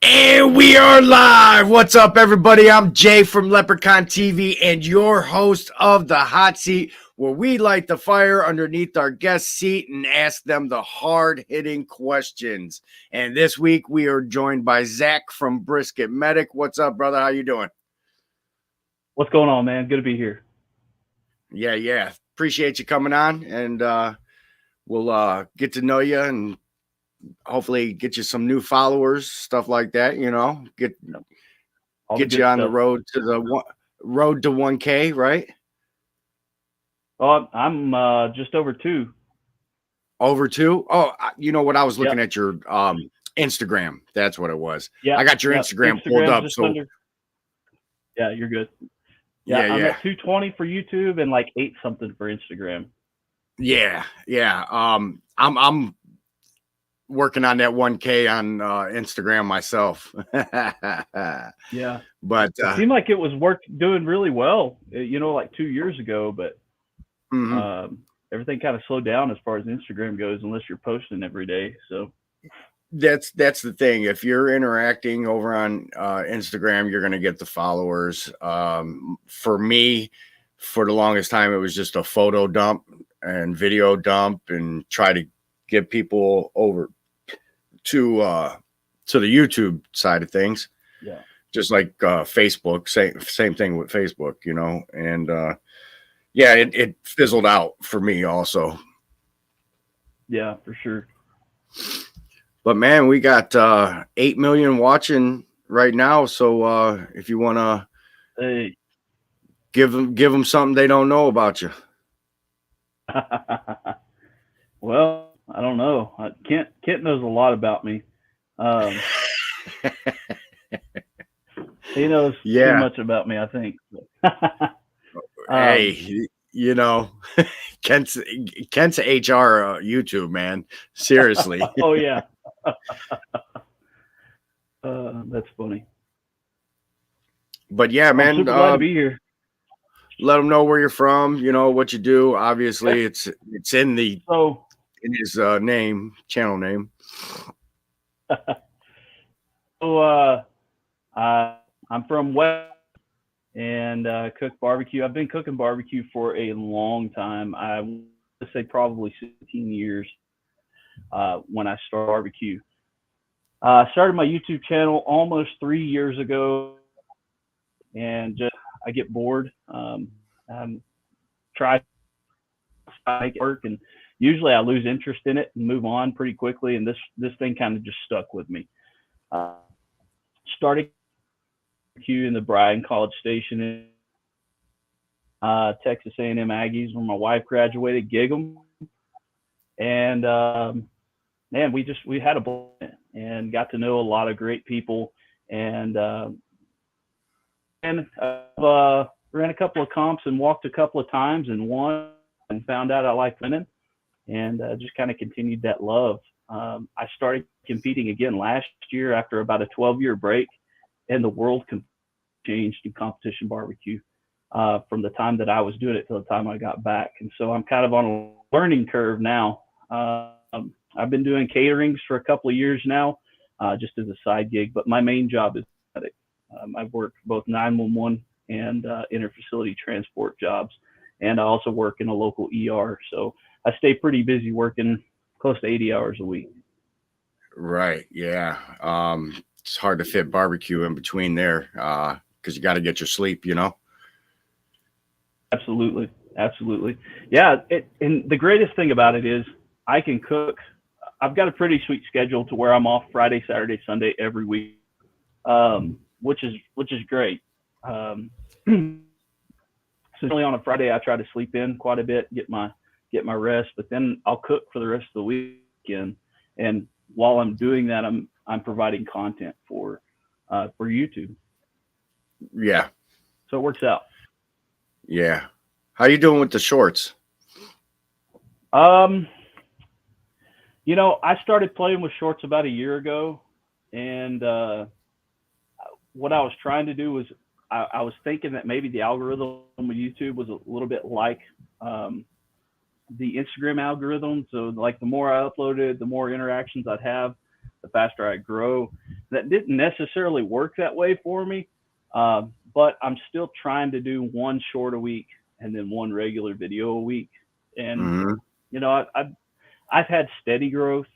And we are live. What's up, everybody? I'm Jay from Leprechaun TV and your host of The Hot Seat, where we light the fire underneath our guest seat and ask them the hard-hitting questions. And this week, we are joined by Zach from Brisket Medic. What's up, brother? How you doing? What's going on, man? Good to be here. Yeah. Appreciate you coming on, and we'll get to know you and hopefully get you some new followers, stuff like that. All the Get you good on the stuff. road to 1K, right? Oh, I'm just over 2. Over two. Oh, you know what? I was looking Yep. at your Instagram. That's what it was. I Yep. got your Yep. Instagram pulled Instagram's up. just So under. Yeah, you're good. Yeah, I'm yeah, at 220 for YouTube and like 8 something for Instagram. yeah. I'm working on that 1K on Instagram myself. Yeah. But It seemed like it was doing really well, like 2 years ago, but mhm. everything kind of slowed down as far as Instagram goes, unless you're posting every day. So That's the thing. If you're interacting over on Instagram, you're going to get the followers. For me, for the longest time, it was just a photo dump and video dump, and try to get people over to the YouTube side of things. yeah, Just like Facebook, same thing with Facebook, and yeah, it fizzled out for me also. yeah, for sure. But man, we got 8 million watching right now. So if you want to Hey. give them something they don't know about you. Well, I don't know. Kent knows a lot about me. Um, he knows too Yeah. much about me, I think. um, Hey, you know, Kent's Kent's HR YouTube, man. Seriously. oh yeah, that's funny. But yeah, Well, I'm man, super glad to be here. let them know where you're from, what you do. Obviously, it's So, in his channel name. so I'm from West and cook barbecue. I've been cooking barbecue for a long time. I want to say probably 16 years when I started barbecue. I started my YouTube channel almost 3 years ago, and just I get bored. Try to make it work, and usually I lose interest in it and move on pretty quickly. And this thing kind of just stuck with me. Uh, Started Q in the Bryan College Station in Texas A&M Aggies, where my wife graduated, gig 'em, and man, we had a blast and got to know a lot of great people, and ran a couple of comps and walked a couple of times and won and found out I liked winning, and just kind of continued that love. I started competing again last year after about a 12-year break, and the world changed in competition barbecue from the time that I was doing it to the time I got back. And so I'm kind of on a learning curve now. I've been doing caterings for a couple of years now, just as a side gig, but my main job is medic. I've worked both 911 and interfacility transport jobs, and I also work in a local ER. So I stay pretty busy working close to 80 hours a week. Right. Yeah. It's hard to fit barbecue in between there because you got to get your sleep. Absolutely. Absolutely. Yeah. And the greatest thing about it is I can cook. I've got a pretty sweet schedule to where I'm off Friday, Saturday, Sunday every week, which is great. So on a Friday, I try to sleep in quite a bit, get my rest, but then I'll cook for the rest of the weekend. And while I'm doing that, I'm providing content for YouTube. Yeah. So it works out. Yeah. How you doing with the shorts? Um, I started playing with shorts about a year ago, and what I was trying to do was I was thinking that maybe the algorithm of YouTube was a little bit like the Instagram algorithm. So like the more I uploaded, the more interactions I'd have, the faster I'd grow. that didn't necessarily work that way for me. But I'm still trying to do one short a week and then one regular video a week. And Mm-hmm. you know, I've had steady growth,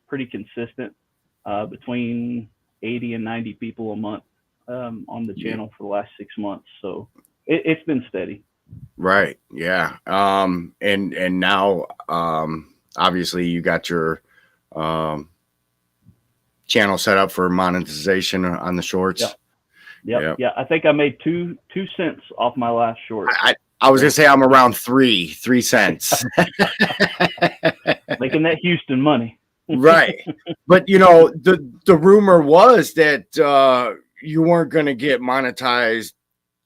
pretty consistent, between 80 and 90 people a month, on the channel for the last 6 months. So it's been steady. Right. Yeah. And now, obviously you got your, channel set up for monetization on the shorts. Yep. Yeah. I think I made 2 cents off my last short. I was gonna say I'm around 3 cents. Making that Houston money. Right. But you know, the rumor was that you weren't gonna get monetized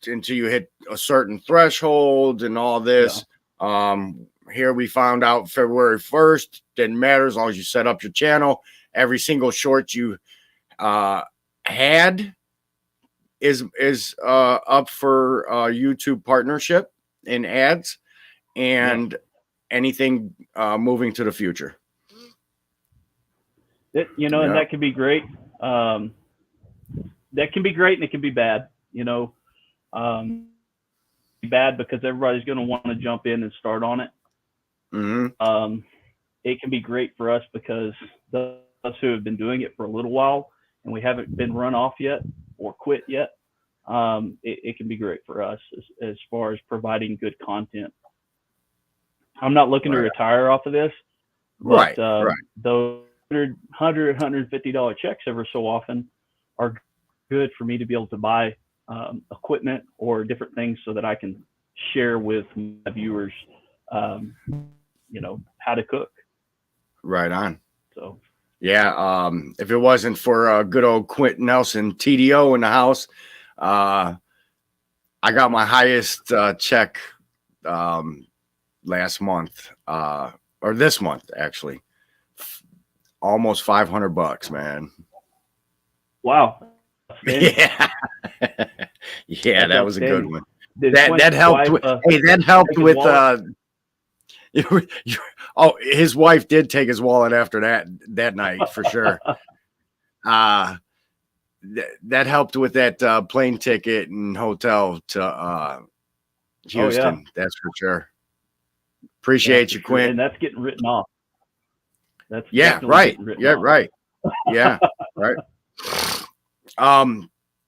until you hit a certain threshold and all this. Here we found out February 1st. Didn't matter as long as you set up your channel. Every single short you had is up for YouTube partnership in ads and anything moving to the future. And that can be great. That can be great and it can be bad. Bad because everybody's going to want to jump in and start on it. Mm-hmm. It can be great for us because those who have been doing it for a little while and we haven't been run off yet or quit yet. It can be great for us as far as providing good content. I'm not looking to retire off of this, but those $150 checks ever so often are good for me to be able to buy equipment or different things so that I can share with my viewers, how to cook. Right on. So, yeah. If it wasn't for good old Quentin Nelson, TDO in the house, I got my highest check last month, or this month actually, almost $500, man. Wow. Yeah. Yeah, that was a good one. That helped. That helped with. His wife did take his wallet after that night for sure. That helped with that plane ticket and hotel to Houston. Oh, yeah. That's for sure. Appreciate you, Quint. And that's getting written off. That's right. Yeah, off. Right. Yeah, right.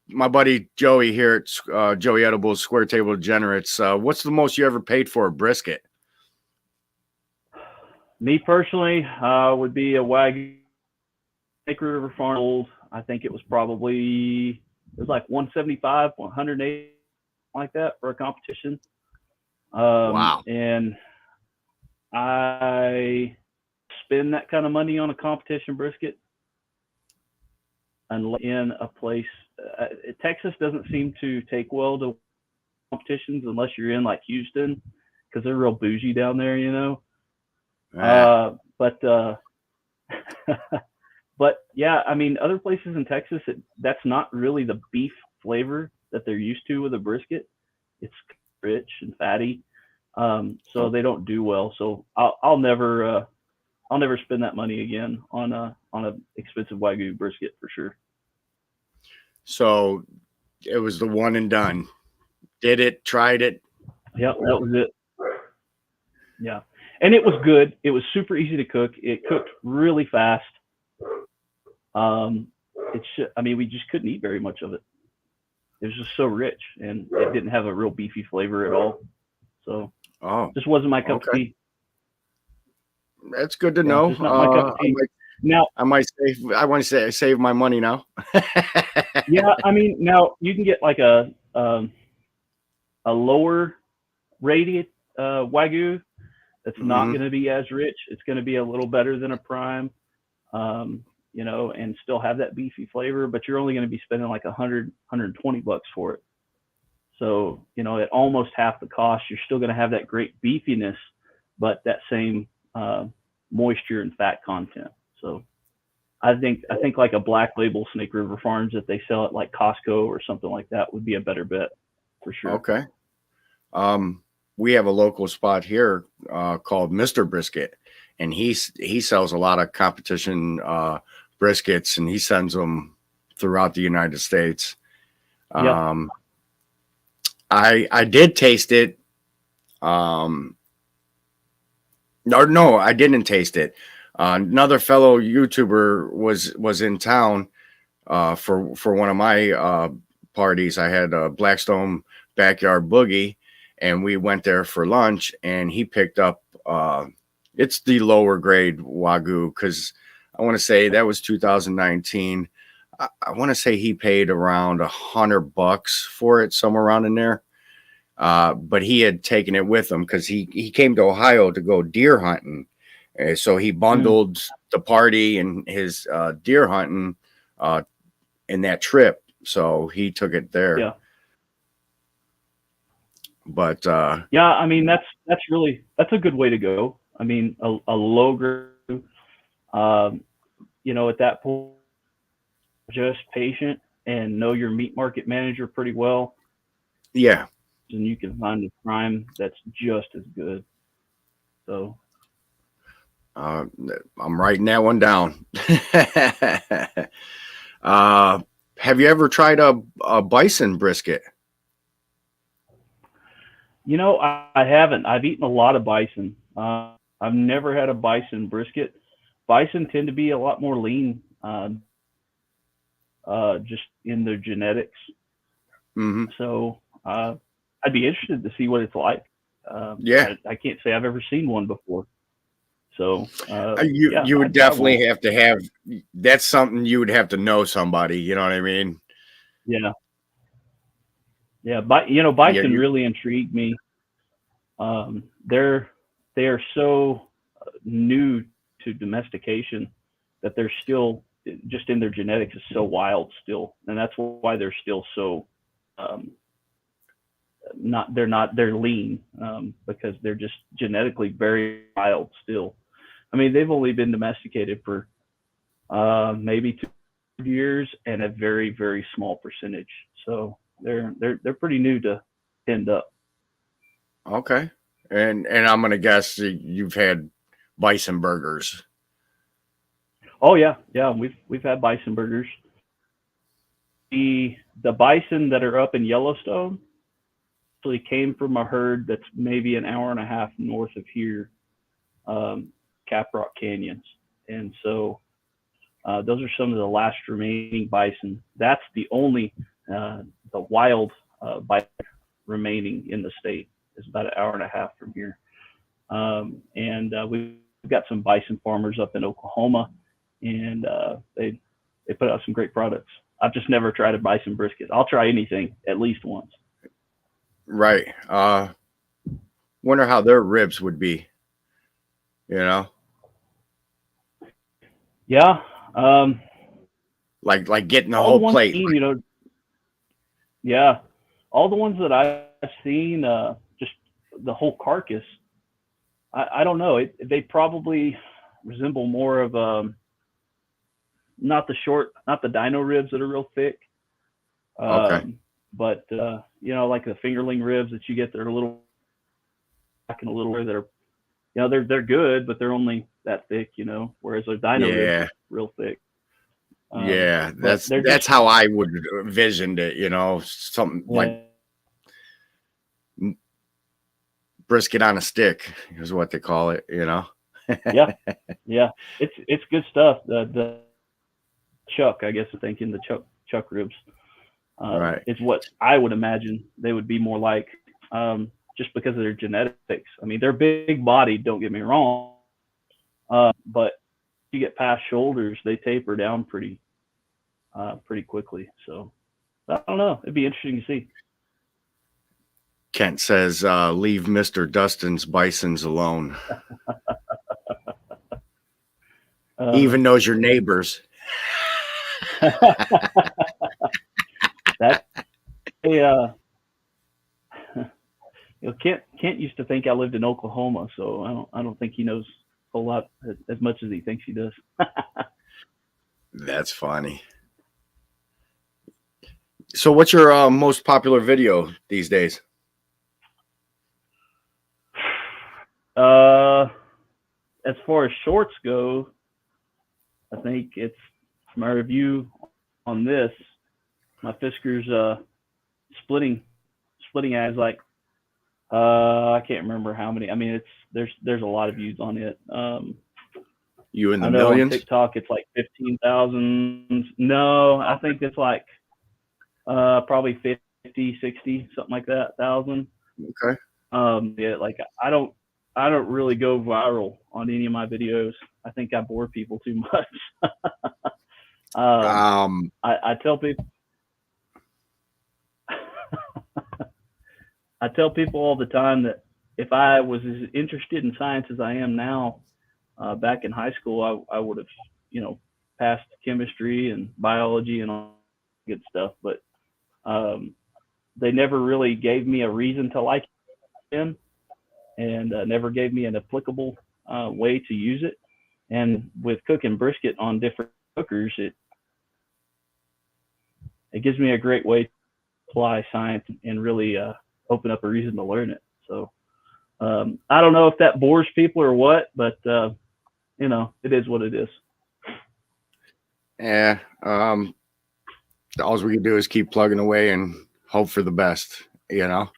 My buddy Joey here at Joey Edibles Square Table Degenerates. What's the most you ever paid for a brisket? Me personally, would be a Wagyu Snake River Farm Old. I think it was like 175, 180, like that for a competition. Wow. And I spend that kind of money on a competition brisket unless in a place. Texas doesn't seem to take well to competitions unless you're in like Houston because they're real bougie down there, But yeah, I mean, other places in Texas, that's not really the beef flavor that they're used to with a brisket. It's rich and fatty, so they don't do well. So I'll never spend that money again on a expensive Wagyu brisket for sure. So it was the one and done. Did it, tried it. Yep, that was it. Yeah. And it was good. It was super easy to cook. It cooked really fast. We just couldn't eat very much of it. It was just so rich and it didn't have a real beefy flavor at all. So just wasn't my cup of tea. That's good to know. Just not my cup of tea. I want to save my money now. Yeah, I mean, now you can get like a lower rated Wagyu that's not going to be as rich. It's going to be a little better than a prime, and still have that beefy flavor, but you're only going to be spending like $100, $120 for it. So, at almost half the cost, you're still going to have that great beefiness, but that same moisture and fat content. So I think like a black label Snake River Farms that they sell at like Costco or something like that would be a better bet for sure. Okay. We have a local spot here called Mr. Brisket, and he sells a lot of competition briskets, and he sends them throughout the United States. Yeah. I did taste it. No, I didn't taste it. Another fellow YouTuber was in town for one of my parties. I had a Blackstone Backyard Boogie, and we went there for lunch. And he picked up it's the lower grade Wagyu, because I want to say that was 2019. I want to say he paid around $100 for it, somewhere around in there. But he had taken it with him because he came to Ohio to go deer hunting. So he bundled the party and his deer hunting in that trip. So he took it there. Yeah. But Yeah, I mean that's a good way to go. I mean a low grade, at that point, just patient and know your meat market manager pretty well. Yeah. And you can find a prime that's just as good. So I'm writing that one down. Have you ever tried a bison brisket? I haven't. I've eaten a lot of bison. I've never had a bison brisket. Bison tend to be a lot more lean, just in their genetics. Mm-hmm. So I'd be interested to see what it's like. Yeah. I can't say I've ever seen one before. So you would I'd try one. definitely have to have. That's something you would have to know somebody. You know what I mean? Yeah, yeah. Yeah. Bison really intrigued me. They are so new to domestication that they're still just in their genetics is so wild still, and that's why they're still so um, they're lean, because they're just genetically very wild still. I mean, they've only been domesticated for maybe 2 years and a very very small percentage, so they're pretty new to end up. Okay. And I'm gonna guess you've had bison burgers. Oh yeah, yeah. We've had bison burgers. The bison that are up in Yellowstone actually came from a herd that's maybe an hour and a half north of here, Caprock Canyons, and so those are some of the last remaining bison. That's the only the wild bison remaining in the state. Is about an hour and a half from here, and we've got some bison farmers up in Oklahoma, and they put out some great products. I've just never tried a bison brisket. I'll try anything at least once. Right. Wonder how their ribs would be. You know, Yeah. like getting the All the whole ones I've plate. seen, yeah, all the ones that I've seen, just the whole carcass. I don't know. They probably resemble more of not the dino ribs that are real thick, Okay. but like the fingerling ribs that you get that are a little back and a little that are, they're good, but they're only that thick, whereas the dino ribs Yeah. are real thick. Yeah. But they're That's just, how I would envisioned it. Something like yeah, brisket on a stick is what they call it. yeah, yeah. It's good stuff. The chuck, I guess I'm thinking the chuck ribs Right. is what I would imagine they would be more like, just because of their genetics. I mean, they're big bodied. Don't get me wrong, but you get past shoulders, they taper down pretty quickly. So I don't know. It'd be interesting to see. Kent says, leave Mr. Dustin's bisons alone. He Uh, even knows your neighbors. that Kent used to think I lived in Oklahoma, so I don't think he knows a whole lot as much as he thinks he does. That's funny. So, what's your most popular video these days? As far as shorts go, I think it's my review on this, my Fisker's splitting ads like I can't remember how many. I mean, there's a lot of views on it. You in the I know millions? on TikTok it's like 15,000. No, I think it's like probably 50, 60, something like that, thousand. Okay. Yeah, like I don't really go viral on any of my videos. I think I bore people too much. I tell people I tell people all the time that if I was as interested in science as I am now, back in high school, I would have, passed chemistry and biology and all good stuff. But they never really gave me a reason to like them, and never gave me an applicable way to use it. And with cooking brisket on different cookers, it gives me a great way to apply science and really open up a reason to learn it. So I don't know if that bores people or what, but it is what it is. Yeah. All we can do is keep plugging away and hope for the best, Oh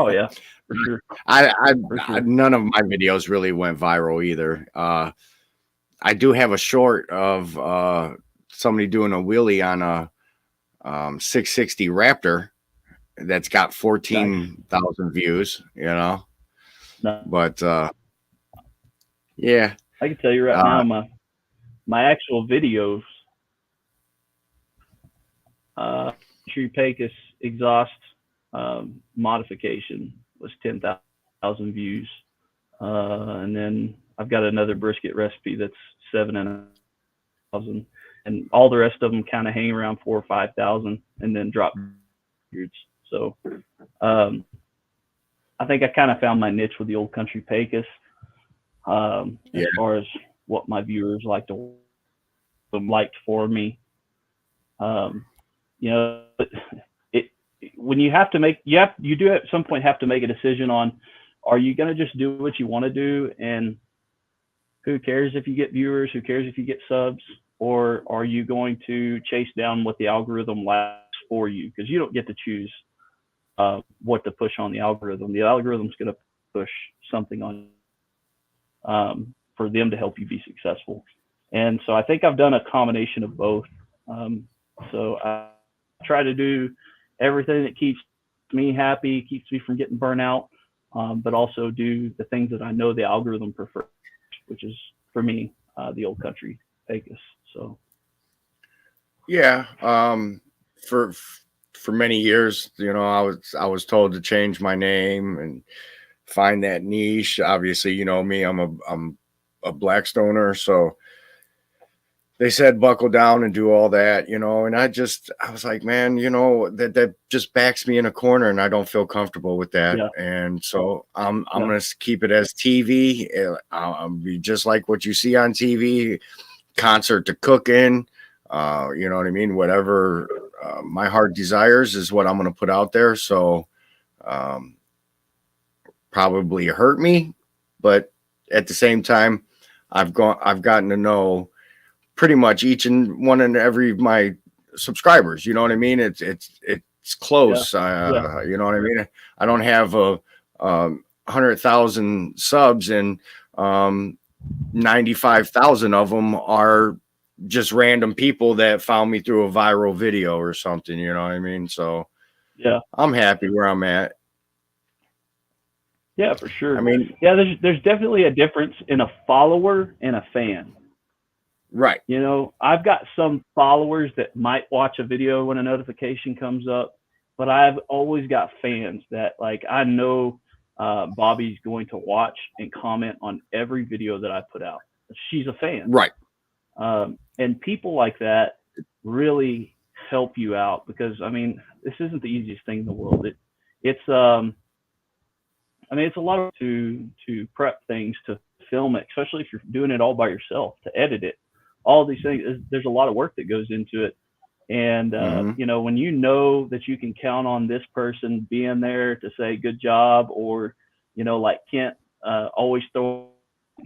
yeah, for sure. None of my videos really went viral either. I do have a short of somebody doing a wheelie on a 660 Raptor that's got 14,000 views, No, but yeah, I can tell you right now, my actual videos, Tree Pecos exhaust modification was 10,000 views, and then I've got another brisket recipe that's 7,500, and all the rest of them kind of hang around 4,000 or 5,000, and then drop hundreds. So I think I kind of found my niche with the Old Country Pecos, as far as what my viewers liked for me. When you have to make, you do at some point have to make a decision on, are you going to just do what you want to do, and who cares if you get viewers, who cares if you get subs, or are you going to chase down what the algorithm likes for you? Because you don't get to choose what to push on the algorithm. The algorithm's going to push something on for them to help you be successful. And so I think I've done a combination of both. So I try to do everything that keeps me happy, keeps me from getting burnt out, but also do the things that I know the algorithm prefers, which is for me the Old Country Pecos. So yeah, for many years, I was told to change my name and find that niche. Obviously, me, I'm a black stoner, so they said buckle down and do all that, and I was like, man, that just backs me in a corner, and I don't feel comfortable with that. Yeah. And so I'm going to keep it as TV. I'll be just like what you see on TV, concert to cooking, you know what I mean? Whatever my heart desires is what I'm going to put out there. So probably hurt me, but at the same time, I've gotten to know pretty much each and one and every my subscribers. You know what I mean? It's close. Yeah. You know what I mean? I don't have 100,000 subs, and 95,000 of them are just random people that found me through a viral video or something. You know what I mean? So yeah, I'm happy where I'm at. Yeah, for sure. I mean, yeah, there's definitely a difference in a follower and a fan. right. I've got some followers that might watch a video when a notification comes up, but I've always got fans that, like, I know Bobby's going to watch and comment on every video that I put out. She's a fan. Right. And people like that really help you out, because, I mean, this isn't the easiest thing in the world. It's a lot to prep things, to film it, especially if you're doing it all by yourself, to edit it. All these things, there's a lot of work that goes into it. And, when you know that you can count on this person being there to say good job, or, like Kent always throw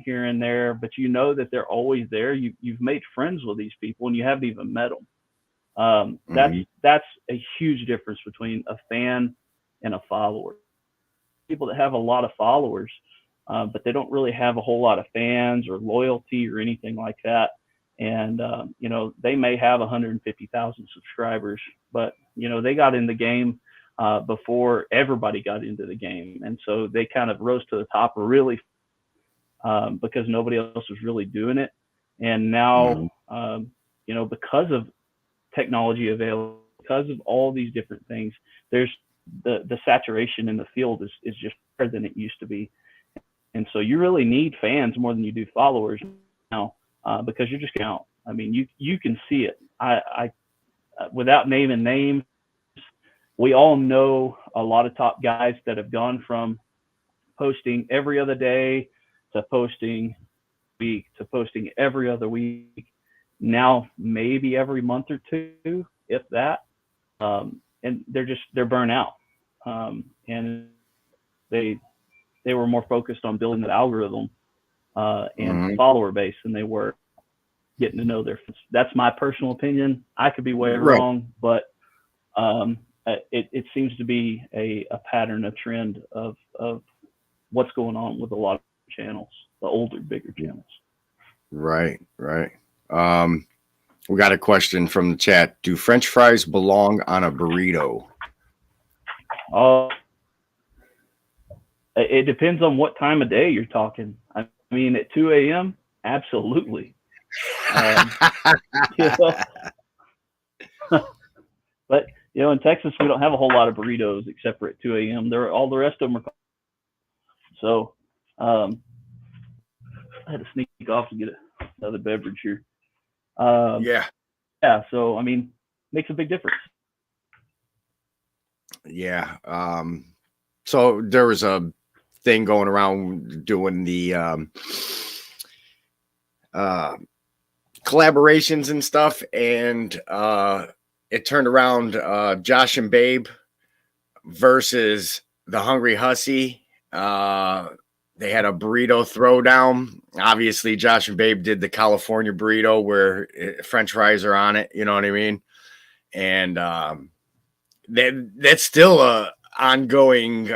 here and there, but you know that they're always there. You've made friends with these people, and you haven't even met them. That's a huge difference between a fan and a follower. People that have a lot of followers, but they don't really have a whole lot of fans or loyalty or anything like that. And they may have 150,000 subscribers, but they got in the game before everybody got into the game, and so they kind of rose to the top really because nobody else was really doing it. And now, because of technology available, because of all these different things, there's the saturation in the field is just better than it used to be. And so you really need fans more than you do followers now, because you're just out. I mean, you can see it. I without naming names, we all know a lot of top guys that have gone from posting every other day to posting week to posting every other week. Now maybe every month or two, if that. And they're burnt out. And they were more focused on building the algorithm and follower base than they were getting to know their friends. That's my personal opinion. I could be way wrong, but it seems to be a pattern, a trend of what's going on with a lot of channels, the older, bigger channels. Right. We got a question from the chat. Do French fries belong on a burrito? It depends on what time of day you're talking. I mean, at 2 a.m., absolutely. But in Texas, we don't have a whole lot of burritos except for at 2 a.m. All the rest of them are. So I had to sneak off to get another beverage here. Yeah. So I mean, makes a big difference. Yeah. So there was a thing going around doing the collaborations and stuff, and it turned around Josh and Babe versus the Hungry Hussy. They had a burrito throwdown. Obviously, Josh and Babe did the California burrito where French fries are on it. You know what I mean? And that's still a ongoing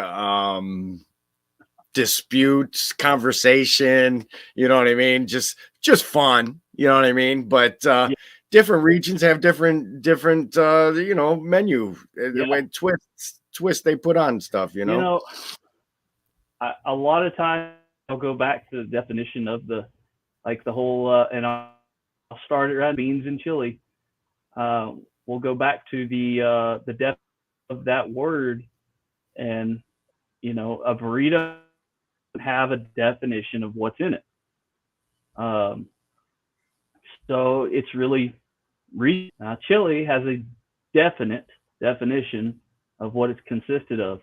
dispute, conversation. You know what I mean? Just fun. You know what I mean? But different regions have different menu the way twist they put on stuff. A lot of times I'll go back to the definition of the whole, and I'll start it around beans and chili. We'll go back to the depth of that word, and a burrito have a definition of what's in it. So it's really chili has a definite definition of what it's consisted of.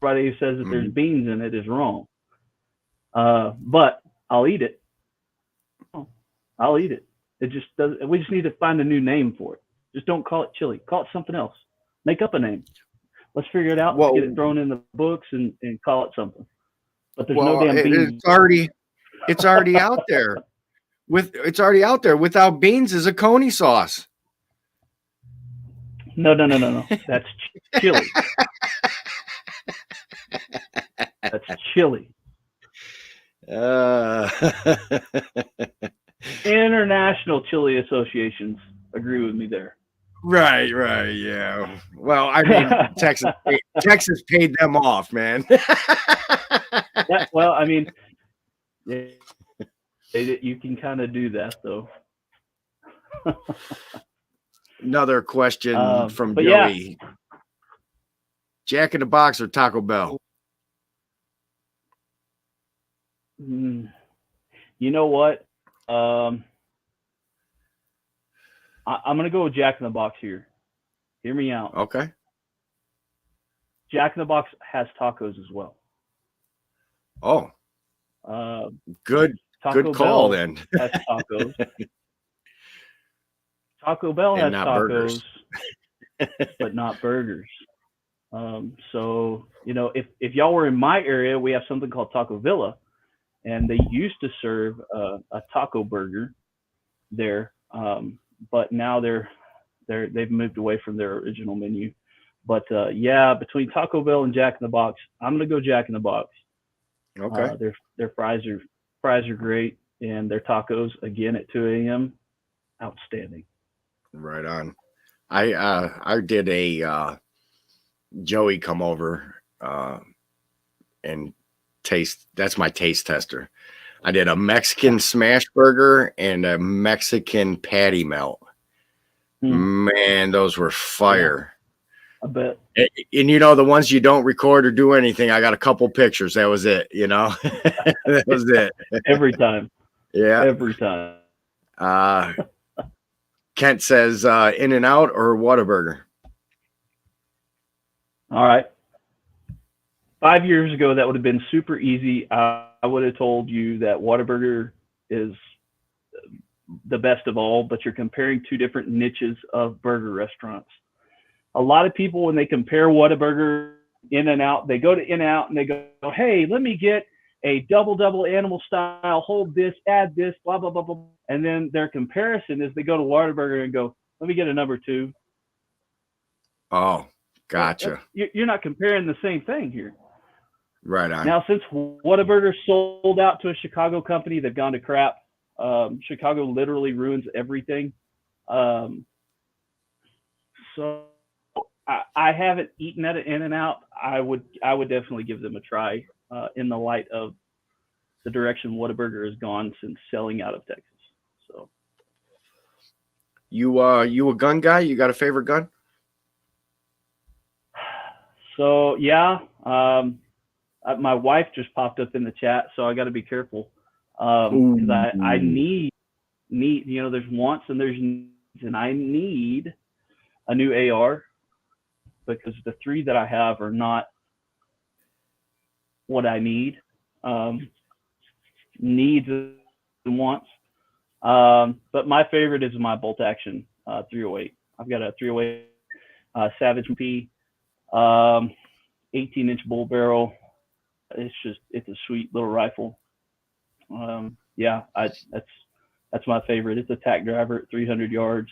Everybody who says that there's beans in it is wrong. But I'll eat it. I'll eat it. It just doesn't. We just need to find a new name for it. Just don't call it chili. Call it something else. Make up a name. Let's figure it out. Get it thrown in the books and call it something. But there's no damn beans. It's already out there. It's already out there. Without beans is a coney sauce. No. That's chili. That's chili. International chili associations agree with me there. Right, yeah. Well, I mean, Texas paid them off, man. Yeah, well, I mean, you can kind of do that, though. Another question from Joey. Yeah. Jack in the Box or Taco Bell? You know what? I'm going to go with Jack in the Box here. Hear me out. Okay. Jack in the Box has tacos as well. Oh. Good Taco call Bell then. Has tacos. Taco Bell has tacos, but not burgers. So, if y'all were in my area, we have something called Taco Villa. and they used to serve a taco burger there, but now they've moved away from their original menu. But yeah, between Taco Bell and Jack in the Box, I'm gonna go Jack in the Box. Okay. Their fries are great, and their tacos again at 2 a.m. outstanding. Right on. I did a Joey come over and taste. That's my taste tester. I did a Mexican smash burger and a Mexican patty melt. Mm, Man, those were yeah, fire. I bet. And you know, the ones you don't record or do anything, I got a couple pictures. That was it, you know. That was it. Every time, Yeah. every time. Uh Kent says In and Out or Whataburger. All right. 5 years ago, that would have been super easy. I would have told you that Whataburger is the best of all, but you're comparing two different niches of burger restaurants. A lot of people, when they compare Whataburger, In and Out, they go to In and Out and they go, hey, let me get a double animal style, hold this, add this, blah, blah, blah, blah. And then their comparison is they go to Whataburger and go, let me get a number two. Oh, gotcha. You're not comparing the same thing here. Right on. Now, since Whataburger sold out to a Chicago company, they've gone to crap. Chicago literally ruins everything. So I haven't eaten at an In-N-Out. I would definitely give them a try in the light of the direction Whataburger has gone since selling out of Texas. So you a gun guy? You got a favorite gun? yeah, my wife just popped up in the chat, so I got to be careful because I need there's wants and there's needs, and I need a new AR because the three that I have are not what I need. Needs and wants. But my favorite is my bolt action 308. I've got a 308 Savage P, 18-inch bull barrel. It's a sweet little rifle. Yeah, that's my favorite. It's a tack driver at 300 yards.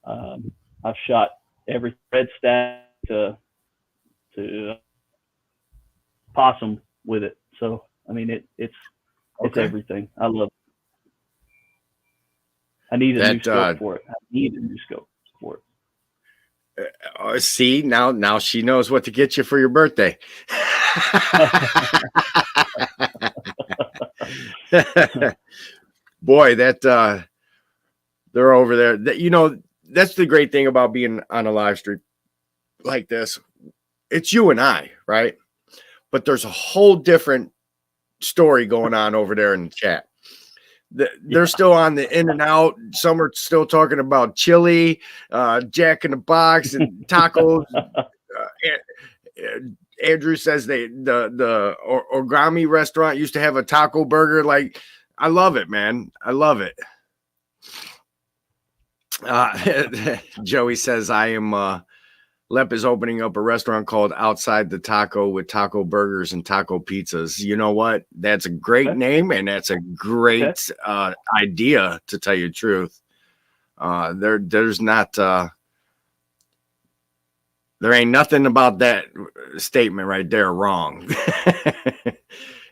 I've shot every red stack to possum with it. So I mean, it's Okay. everything. I love it. I need a new scope for it. I need a new scope for it. See, now she knows what to get you for your birthday. Boy, that they're over there. That that's the great thing about being on a live stream like this. It's you and I, right? But there's a whole different story going on over there in the chat. They're still on the In and Out. Some are still talking about chili, Jack in the Box, and tacos. Andrew says the Origami restaurant used to have a taco burger. Like, I love it, man. I love it. Joey says I am. Lep is opening up a restaurant called Outside the Taco with taco burgers and taco pizzas. You know what? That's a great name, and that's a great idea, to tell you the truth. There's not there ain't nothing about that statement right there wrong.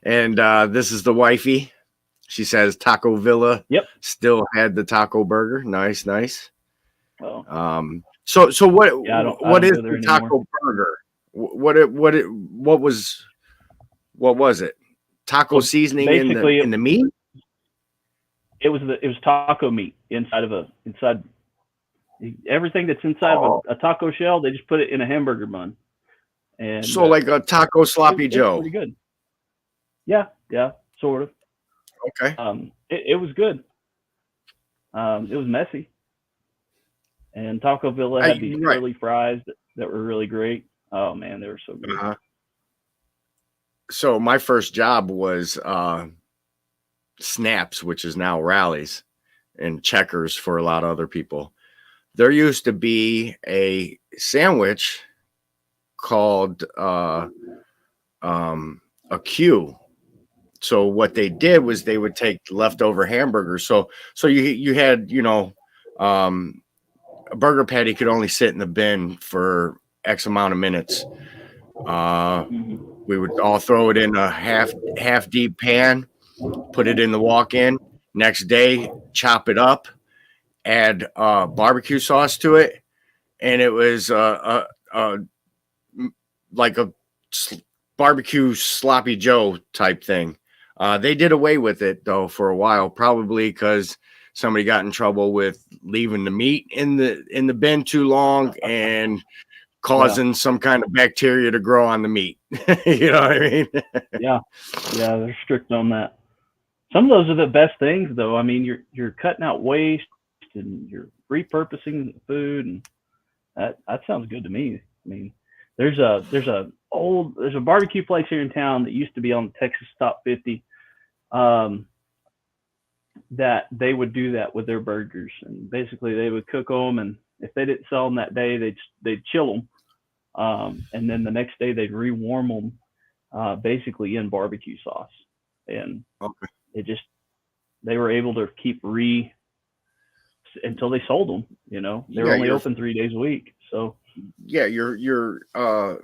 And this is the wifey. She says Taco Villa still had the taco burger. Nice. Oh. So what? Yeah, what is the taco anymore. burger? What was it? Taco seasoning in the meat? It was taco meat inside everything that's inside of a taco shell. They just put it in a hamburger bun, and so like a taco sloppy Joe. Pretty good. Yeah, sort of. Okay. It was good. It was messy. And Taco Villa had these curly fries that were really great. Oh man, they were so good. So my first job was Snaps, which is now Rallies, and Checkers for a lot of other people. There used to be a sandwich called a Q, So what they did was they would take leftover hamburgers. So you had, um, a burger patty could only sit in the bin for X amount of minutes. Uh, Mhm. we would all throw it in a half deep pan, put it in the walk-in. Next day, chop it up, add barbecue sauce to it, and it was like a barbecue sloppy Joe type thing. They did away with it though for a while, probably because somebody got in trouble with leaving the meat in the bin too long and Yeah, causing some kind of bacteria to grow on the meat. You know what I mean? yeah, yeah. They're strict on that. Some of those are the best things, though. I mean, you're cutting out waste and you're repurposing the food, and that sounds good to me. I mean, there's a barbecue place here in town that used to be on the Texas Top 50. Um, that they would do that with their burgers, and basically they would cook them, and if they didn't sell them that day, they'd chill them, and then the next day they'd rewarm them, basically in barbecue sauce, and Okay. it just they were able to keep re until they sold them. They were Yeah, only open 3 days a week, so your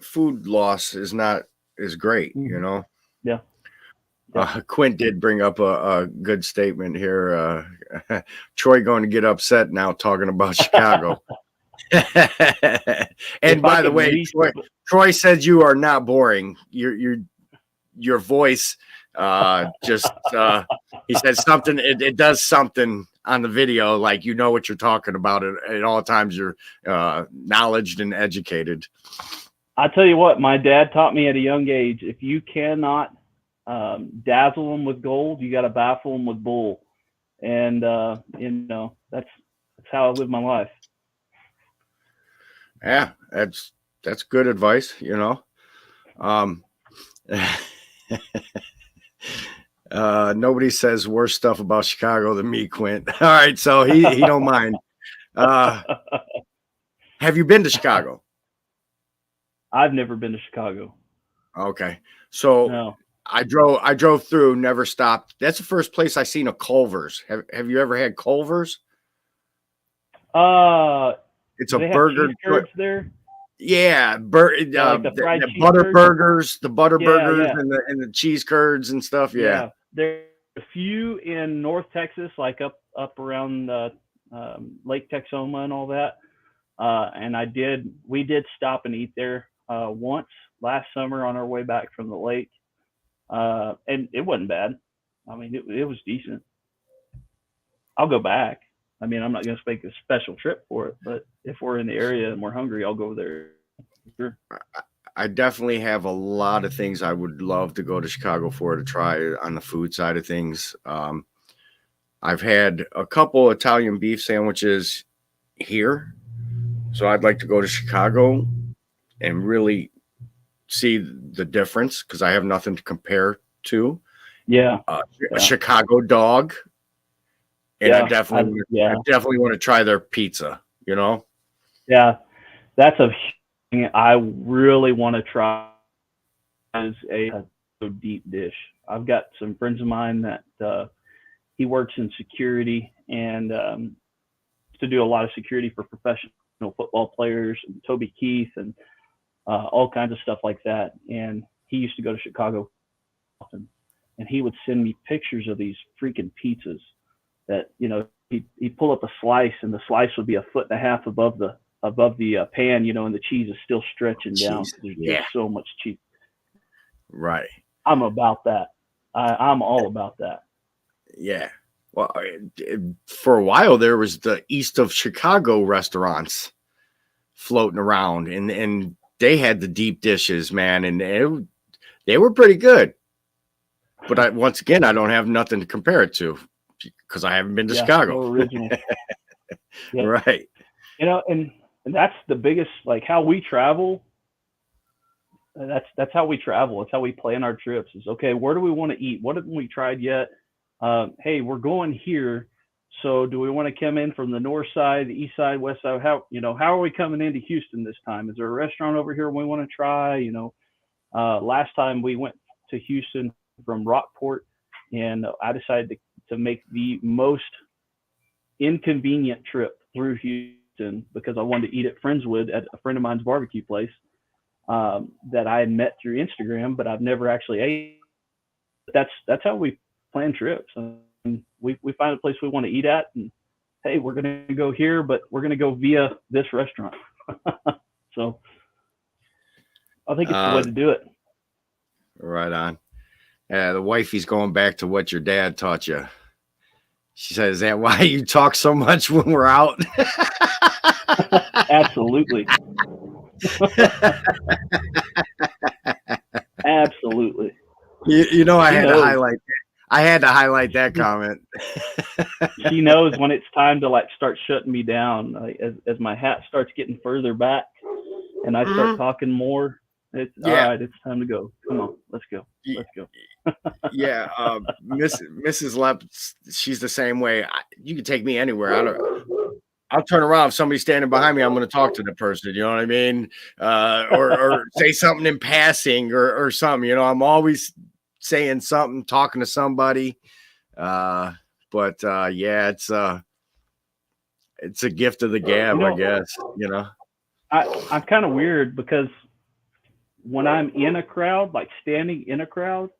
food loss is great, you mhm. know. Yeah, yeah. Quint did bring up a good statement here. Troy going to get upset now talking about Chicago. And If I by the could way, re Troy said you are not boring. Your voice just he said something. It does something on the video, like you know what you're talking about. At all times, you're knowledged and educated. I tell you what, my dad taught me at a young age: if you cannot dazzle them with gold, you got to baffle them with bull. And that's how I live my life. Yeah, that's good advice. Um, nobody says worse stuff about Chicago than me, Quint. All right, so he don't mind. Uh, have you been to Chicago? I've never been to Chicago. Okay, so No. I drove through, never stopped. That's the first place I seen a Culver's. Have you ever had Culver's? Uh, It's do a they have burger. cheese curds there? Yeah, Yeah, like the fried the cheese butter curds. burgers, Yeah, yeah, and the cheese curds and stuff. Yeah. yeah. There's a few in North Texas, like up around Lake Texoma and all that. And we did stop and eat there once last summer on our way back from the lake, and it wasn't bad. I mean, it was decent. I'll go back. I mean, I'm not going to make a special trip for it, but if we're in the area and we're hungry, I'll go there. Sure. I definitely have a lot of things I would love to go to Chicago for to try on the food side of things. I've had a couple Italian beef sandwiches here, so I'd like to go to Chicago and really see the difference because I have nothing to compare to. Yeah, A yeah, Chicago dog, and yeah. I Yeah, definitely want to try their pizza. You know, yeah. That's a thing I really want to try as a deep dish. I've got some friends of mine that he works in security and to do a lot of security for professional football players, and Toby Keith, and all kinds of stuff like that. And he used to go to Chicago often, and he would send me pictures of these freaking pizzas that he'd pull up a slice, and the slice would be a foot and a half above the pan, and the cheese is still stretching down cheese. because there's Yeah, just so much cheese. right. I'm about that. I'm all about that. Yeah. Well, for a while there was the East of Chicago restaurants floating around, and they had the deep dishes, man, and they were pretty good. But once again, I don't have nothing to compare it to because I haven't been to Yeah, Chicago. no original. Yep. Right. And that's the biggest, like, how we travel. That's how we travel. That's how we plan our trips. Is okay. Where do we want to eat? What haven't we tried yet? Hey, we're going here. So do we want to come in from the north side, the east side, west side? How are we coming into Houston this time? Is there a restaurant over here we want to try? Last time we went to Houston from Rockport, and I decided to make the most inconvenient trip through Houston because I wanted to eat at Friendswood at a friend of mine's barbecue place that I had met through Instagram, but I've never actually ate. That's how we plan trips. We find a place we want to eat at, and hey, we're going to go here, but we're going to go via this restaurant. So I think it's the way to do it. Right on. The wifey's going back to what your dad taught you. She says, "Is that why you talk so much when we're out?" Absolutely. Absolutely. You know, I had to highlight that comment. She knows when it's time to like start shutting me down. Like, as my hat starts getting further back and I start talking more, it's all right. It's time to go. Come on, let's go. Let's go. Yeah, Mrs. Lepp, she's the same way. You can take me anywhere. I'll turn around. If somebody's standing behind me, I'm going to talk to the person. You know what I mean? Or say something in passing or something. You know, I'm always saying something, talking to somebody. Yeah, it's a gift of the gab, I guess. You know, I'm kind of weird because when I'm in a crowd, like standing in a crowd,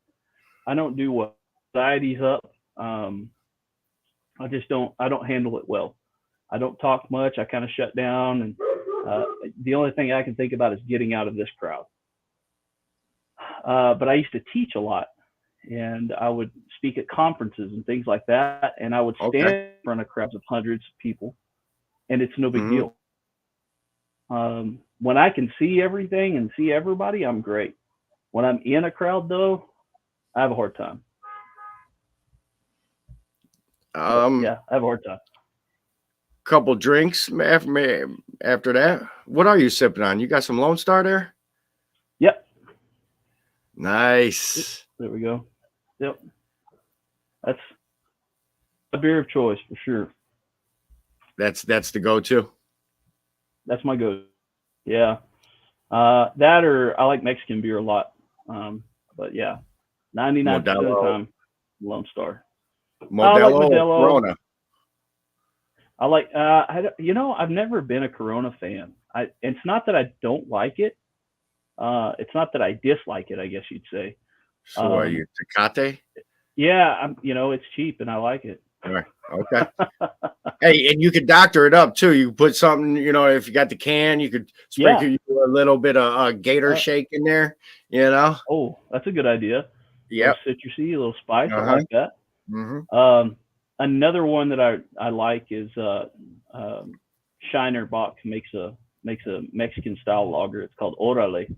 I don't do well. Anxiety's up. I don't handle it well. I don't talk much. I kind of shut down. And the only thing I can think about is getting out of this crowd. But I used to teach a lot, and I would speak at conferences and things like that. And I would stand in front of crowds of hundreds of people, and it's no big deal. When I can see everything and see everybody, I'm great. When I'm in a crowd, though, I have a hard time. Yeah, I have a hard time. Couple drinks after that. What are you sipping on? You got some Lone Star there? Yep. Nice. There we go. Yep. That's a beer of choice for sure. That's the go-to. That's my go. Yeah. That or I like Mexican beer a lot. But yeah, 99% of the time, Lone Star. Modelo, like Modelo. Corona. I like, I've never been a Corona fan. It's not that I don't like it. It's not that I dislike it, I guess you'd say. So are you Tecate? Yeah, it's cheap and I like it. All right. Okay. Hey, and you could doctor it up too. You could put something, if you got the can, you could sprinkle a little bit of Gator shake in there, Oh, that's a good idea. Yeah. Citrusy, a little spice. I like that. Mm-hmm. Another one that I like is Shiner Bock makes a Mexican style lager. It's called Orale,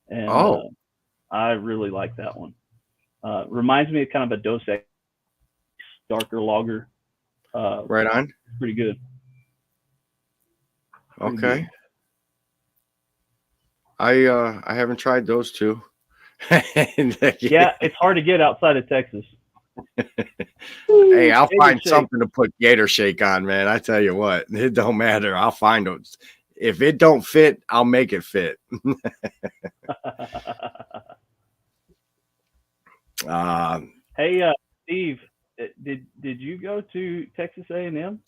and I really like that one. Reminds me of kind of a Dos Equis darker lager. Right on. Pretty good. Okay. Good. I haven't tried those two. Yeah, it's hard to get outside of Texas. Hey, I'll find something to put Gator Shake on, man. I tell you what, it don't matter. I'll find it. If it don't fit, I'll make it fit. Hey, Steve, did you go to Texas A&M?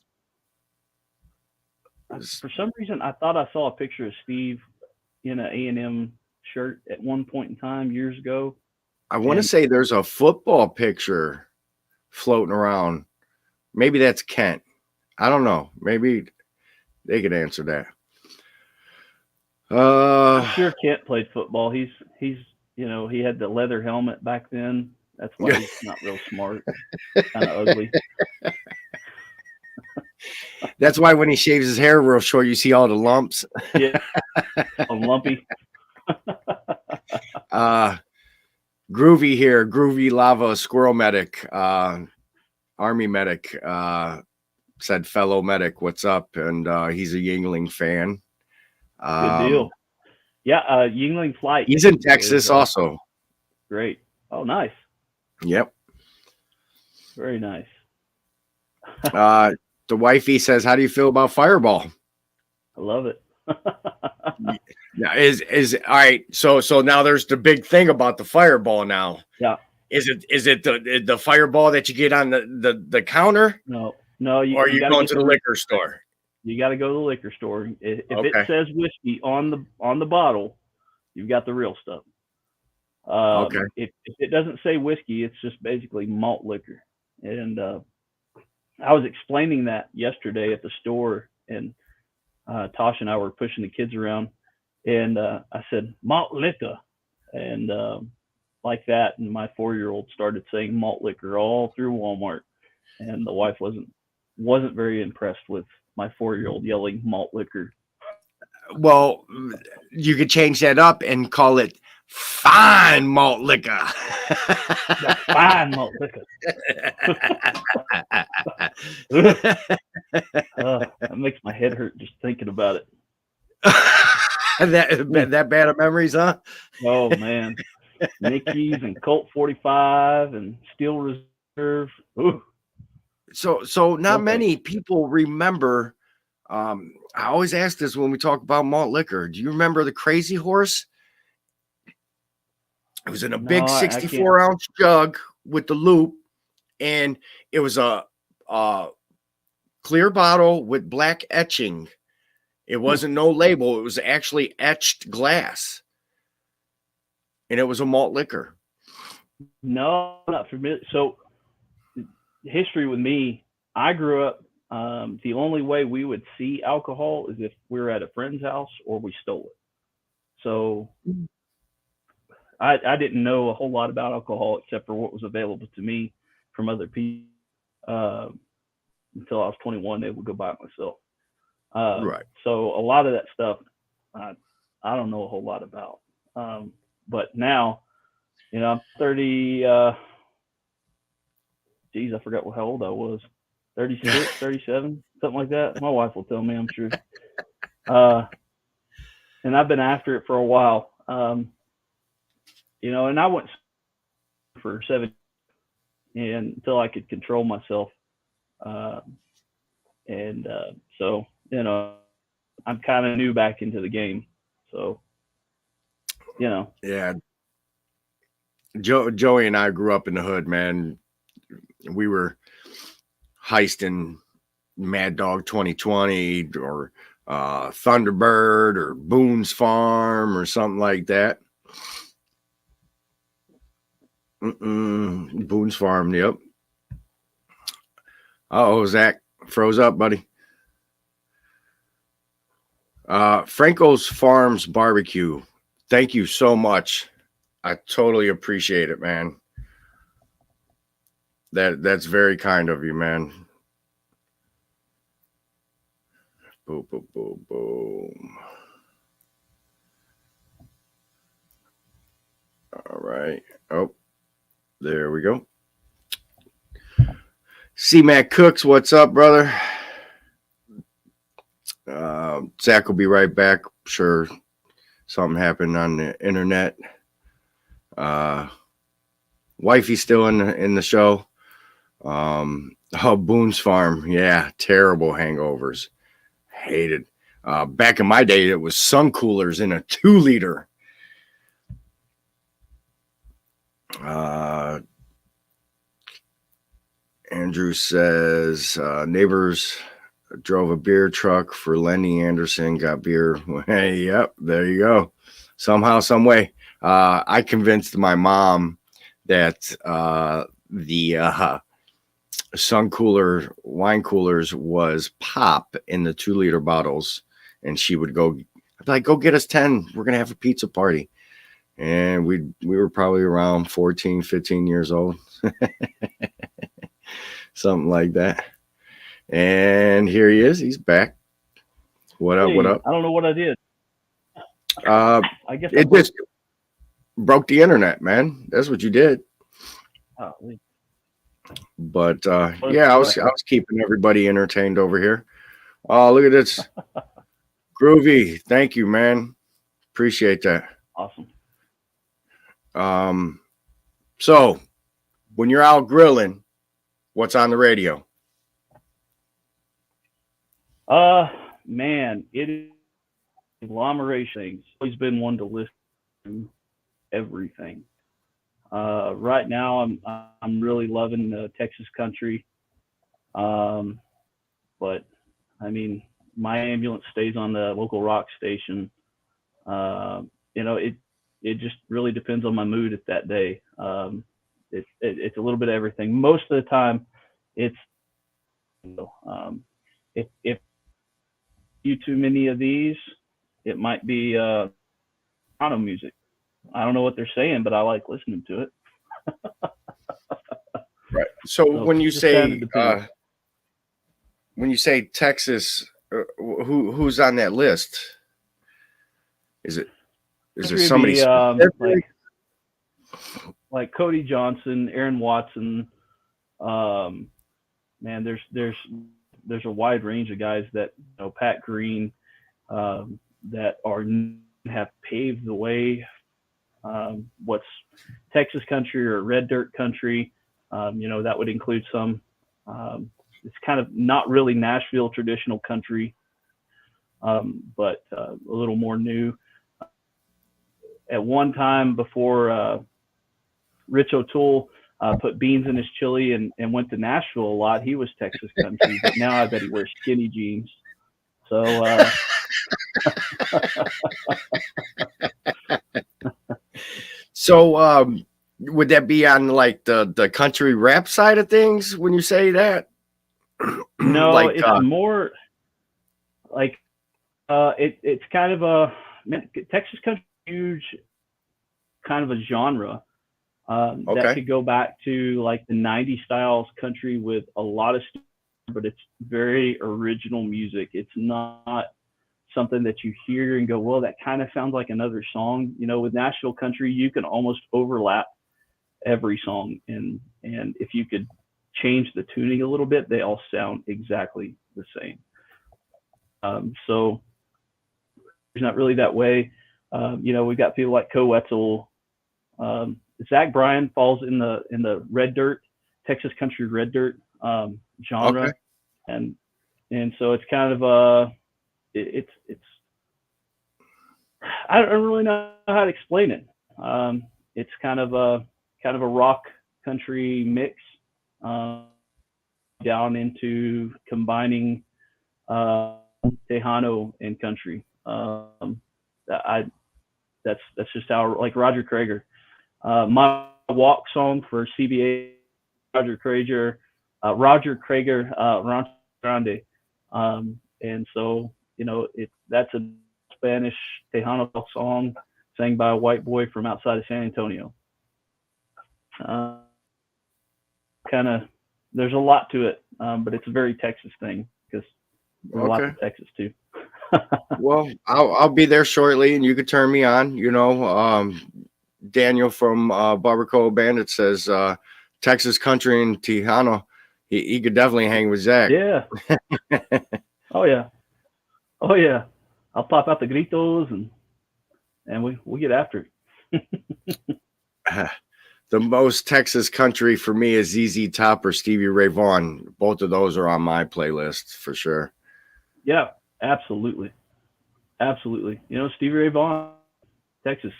For some reason, I thought I saw a picture of Steve in an A&M shirt at one point in time years ago. I want to say there's a football picture floating around. Maybe that's Kent. I don't know. Maybe they could answer that. I'm sure Kent played football. He's he had the leather helmet back then. That's why he's not real smart. Kind of ugly. That's why when he shaves his hair real short, you see all the lumps. Yeah, lumpy. Groovy here, Groovy Lava Squirrel Medic, Army Medic, said fellow medic, what's up? And he's a Yingling fan. Good deal. Yeah, Yingling Flight. He's in Texas also. Great. Oh, nice. Yep. Very nice. The wifey says, how do you feel about Fireball? I love it. Yeah, is all right. So now there's the big thing about the Fireball now. Yeah. Is it the fireball that you get on the counter, No, or are you you got to going get to the liquor store? you got to go to the liquor store. If it Okay. says whiskey on the bottle, you've got the real stuff. Okay. If it doesn't say whiskey, it's just basically malt liquor. And I was explaining that yesterday at the store, and Tosh and I were pushing the kids around, and I said malt liquor, and like that, and my 4-year-old started saying malt liquor all through Walmart, and the wife wasn't very impressed with my 4-year-old yelling malt liquor. Well, you could change that up and call it fine malt liquor. Yeah, fine malt liquor. That makes my head hurt just thinking about it. that bad of memories, huh? Oh man, Mickey's and Colt 45 and Steel Reserve. Ooh, So not okay. many people remember. I always ask this when we talk about malt liquor. Do you remember the Crazy Horse? It was in a No, big I can't. 64-ounce jug with the loop, and it was a clear bottle with black etching. It wasn't no label. It was actually etched glass, and it was a malt liquor. No, not familiar. So history with me, I grew up. The only way we would see alcohol is if we were at a friend's house or we stole it. So I didn't know a whole lot about alcohol except for what was available to me from other people uh, until I was 21. Able to go buy it myself. Right. So a lot of that stuff, I, I don't know a whole lot about. But now, I'm 30. Geez, I forgot how old I was. 36, 37, something like that. My wife will tell me, I'm sure. Uh, and I've been after it for a while. And I went for 7 and until I could control myself. Uh, and so, I'm kind of new back into the game. So, Yeah. Joey and I grew up in the hood, man. We were heisting Mad Dog 2020 or Thunderbird or Boone's Farm or something like that. Boone's Farm, yep. Oh, Zach froze up, buddy. Franco's Farms Barbecue. Thank you so much. I totally appreciate it, man. That's very kind of you, man. Boom, boom, boom, boom. All right. Oh, there we go. C-Mac Cooks, what's up, brother? Zach will be right back. Sure, something happened on the internet. Wifey's still in the show. Boone's Farm, yeah, terrible hangovers. Hated. Back in my day, it was sun coolers in a 2-liter. Andrew says neighbors drove a beer truck for Lenny Anderson, got beer. Hey, yep, there you go. Somehow, some way. I convinced my mom that the sun cooler wine coolers was pop in the 2-liter bottles, and she would go. I'd be like, go get us 10. We're gonna have a pizza party. And we were probably around 14, 15 years old. Something like that. And here he is. He's back. What up? What up? I don't know what I did. I guess it just broke the internet, man. That's what you did. But yeah, I was keeping everybody entertained over here. Oh, look at this. Groovy. Thank you, man. Appreciate that. Awesome. So when you're out grilling, what's on the radio? Man, it is agglomeration things. Always been one to listen to everything. Right now, I'm really loving Texas country. Um, but I mean, my ambulance stays on the local rock station. You know, it just really depends on my mood at that day. It's a little bit of everything. Most of the time, it's um, if you too many of these, it might be piano music. I don't know what they're saying, but I like listening to it. Right. So So just kind of depends. when you say Texas, who's on that list? Is it is there Country would somebody be specific? like Cody Johnson, Aaron Watson. Um, Man, there's a wide range of guys that Pat Green that have paved the way. What's Texas country or red dirt country? That would include some. It's kind of not really Nashville traditional country, but a little more new. At one time before Rich O'Toole put beans in his chili and went to Nashville a lot, he was Texas country, but now I bet he wears skinny jeans. So So would that be on like the country rap side of things when you say that? no, Like it's more like it's kind of Texas country huge kind of a genre that okay. could go back to like the 90s styles country with a lot of but it's very original music. It's not something that you hear and go, well, that kind of sounds like another song. With Nashville country, you can almost overlap every song, and if you could change the tuning a little bit, they all sound exactly the same. So it's not really that way. We've got people like Co Wetzel. Zach Bryan falls in the red dirt, Texas country red dirt genre, Okay. and so it's kind of it's I don't really know how to explain it. It's kind of a rock country mix down into combining Tejano and country. I that's just how, like Roger Krager. My walk song for CBA, Roger Krager, Rancho Grande, and so that's a Spanish Tejano song sang by a white boy from outside of San Antonio. Kind of, there's a lot to it, but it's a very Texas thing because there's a lot Okay. to Texas too. Well, I'll be there shortly, and you could turn me on. Daniel from Barbacoa Bandit says Texas country and Tejano. He could definitely hang with Zach. Yeah. Oh yeah. Oh yeah. I'll pop out the gritos and we get after it. The most Texas country for me is ZZ Top or Stevie Ray Vaughan. Both of those are on my playlist for sure. Yeah, absolutely. Absolutely. Stevie Ray Vaughan, Texas.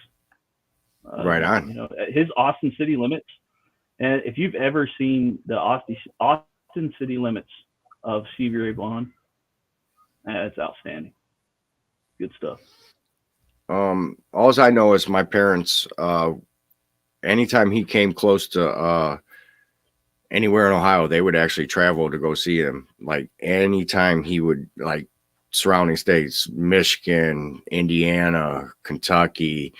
Right on. His Austin City Limits. And if you've ever seen the Austin City Limits of Stevie Ray Vaughan, that's outstanding. Good stuff. All I know is my parents, anytime he came close to anywhere in Ohio, they would actually travel to go see him. Like anytime he would, like surrounding states, Michigan, Indiana, Kentucky,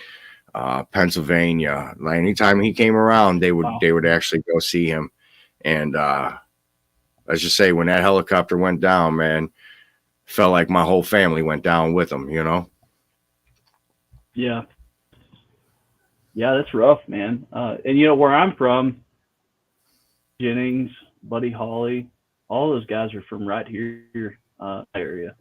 Pennsylvania. Like anytime he came around, Wow. they would actually go see him. And let's just say when that helicopter went down, man, felt like my whole family went down with him. Yeah. Yeah, that's rough, man. And where I'm from, Jennings, Buddy Holly, all those guys are from right here area.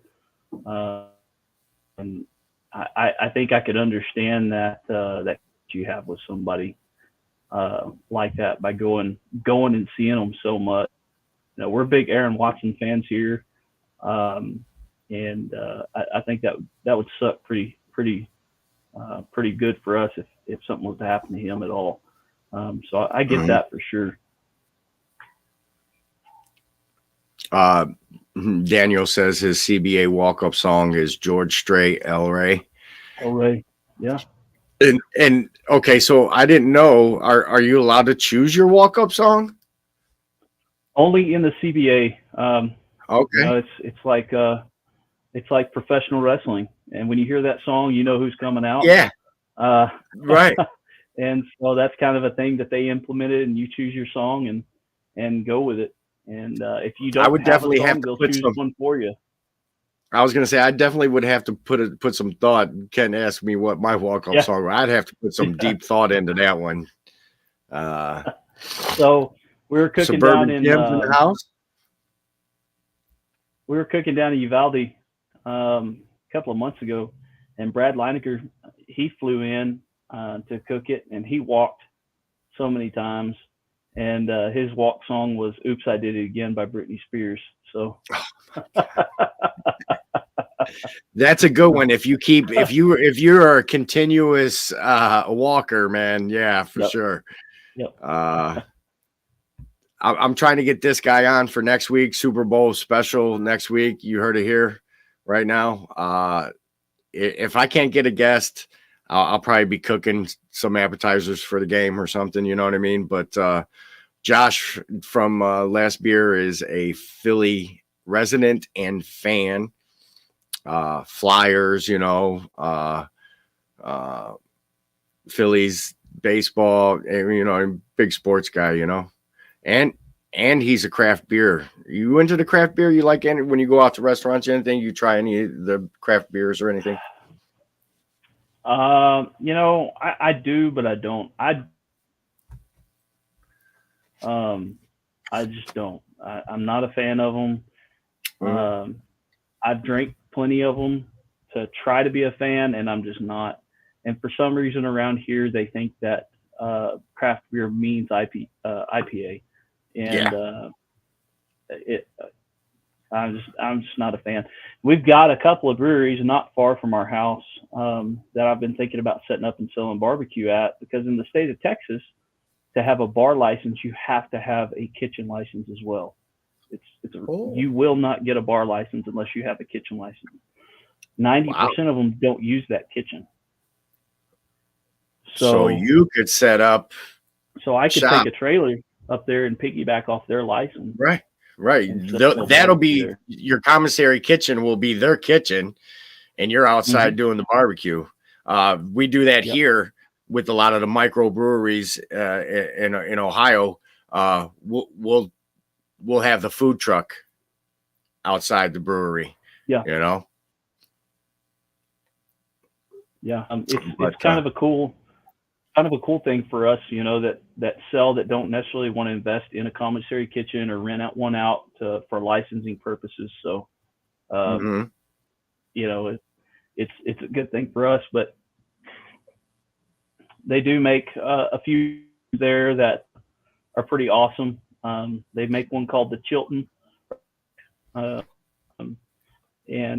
And I think I could understand that that you have with somebody like that by going and seeing them so much. We're big Aaron Watson fans here, and I think that would suck pretty good for us if something was to happen to him at all. So I get that for sure. Daniel says his CBA walk-up song is George Strait, El Rey. El Rey, yeah. And okay, so I didn't know. Are you allowed to choose your walk-up song? Only in the CBA. Okay. It's like professional wrestling, and when you hear that song, you know who's coming out. Yeah. Uh, Right. and so that's kind of a thing that they implemented, and you choose your song and go with it. And if you I don't would have a definitely song, have to they'll put choose some. one for you. I was gonna say I definitely would have to put some thought. Ken asked me what my walk-up song. I'd have to put some deep thought into that one. So we were cooking down Suburban in Jim's in the house. we were cooking down in Uvalde a couple of months ago, and Brad Lineker, he flew in to cook it, and he walked so many times, and his walk song was "Oops, I Did It Again" by Britney Spears. So That's a good one. If you're a continuous walker, man, yeah, for Yep. sure. Yep. I'm trying to get this guy on for next week, Super Bowl special next week. You heard it here right now. If I can't get a guest, I'll probably be cooking some appetizers for the game or something. You know what I mean? But Josh from Last Beer is a Philly resident and fan. Flyers, Phillies baseball, big sports guy, and he's a craft beer. You into the craft beer? You like any when you go out to restaurants, anything? You try any of the craft beers or anything? I do, but I don't. I just don't. I'm not a fan of them. I've drank plenty of them to try to be a fan, and I'm just not. And for some reason around here, they think that craft beer means IPA, and I'm just not a fan. We've got a couple of breweries not far from our house that I've been thinking about setting up and selling barbecue at, because in the state of Texas, to have a bar license, you have to have a kitchen license as well. You will not get a bar license unless you have a kitchen license. 90% of them don't use that kitchen. So you could set up. So I could take a trailer up there and piggyback off their license. Right. That'll be your commissary kitchen. Will be their kitchen, and you're outside doing the barbecue. We do that here with a lot of the microbreweries in Ohio. We'll have the food truck outside the brewery. Yeah. It's kind of a cool thing for us, that sell that don't necessarily want to invest in a commissary kitchen or rent out one out for licensing purposes. So, it's a good thing for us, but they do make a few there that are pretty awesome. They make one called the Chilton. And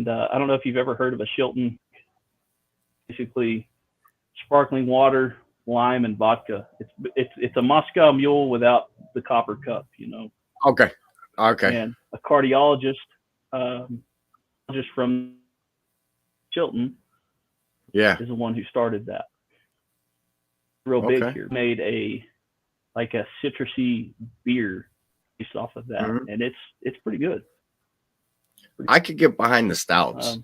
I don't know if you've ever heard of a Chilton. Basically, sparkling water, lime, and vodka. It's a Moscow Mule without the copper cup, Okay. And a cardiologist, just from Chilton, is the one who started that. Real big here. Made a citrusy beer based off of that, and it's pretty good. I could get behind the stouts.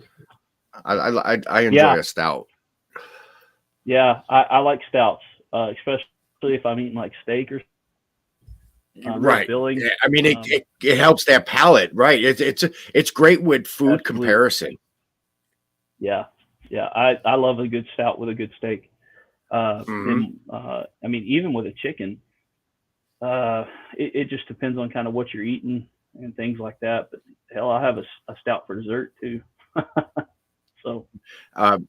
I enjoy a stout. Yeah, I like stouts, especially if I'm eating like steak or right. Yeah, I mean, it helps that palate, right? It's great with food comparison. Yeah. I love a good stout with a good steak. And, I mean, even with a chicken, it just depends on kind of what you're eating and things like that. But hell, I'll have a stout for dessert too. So, a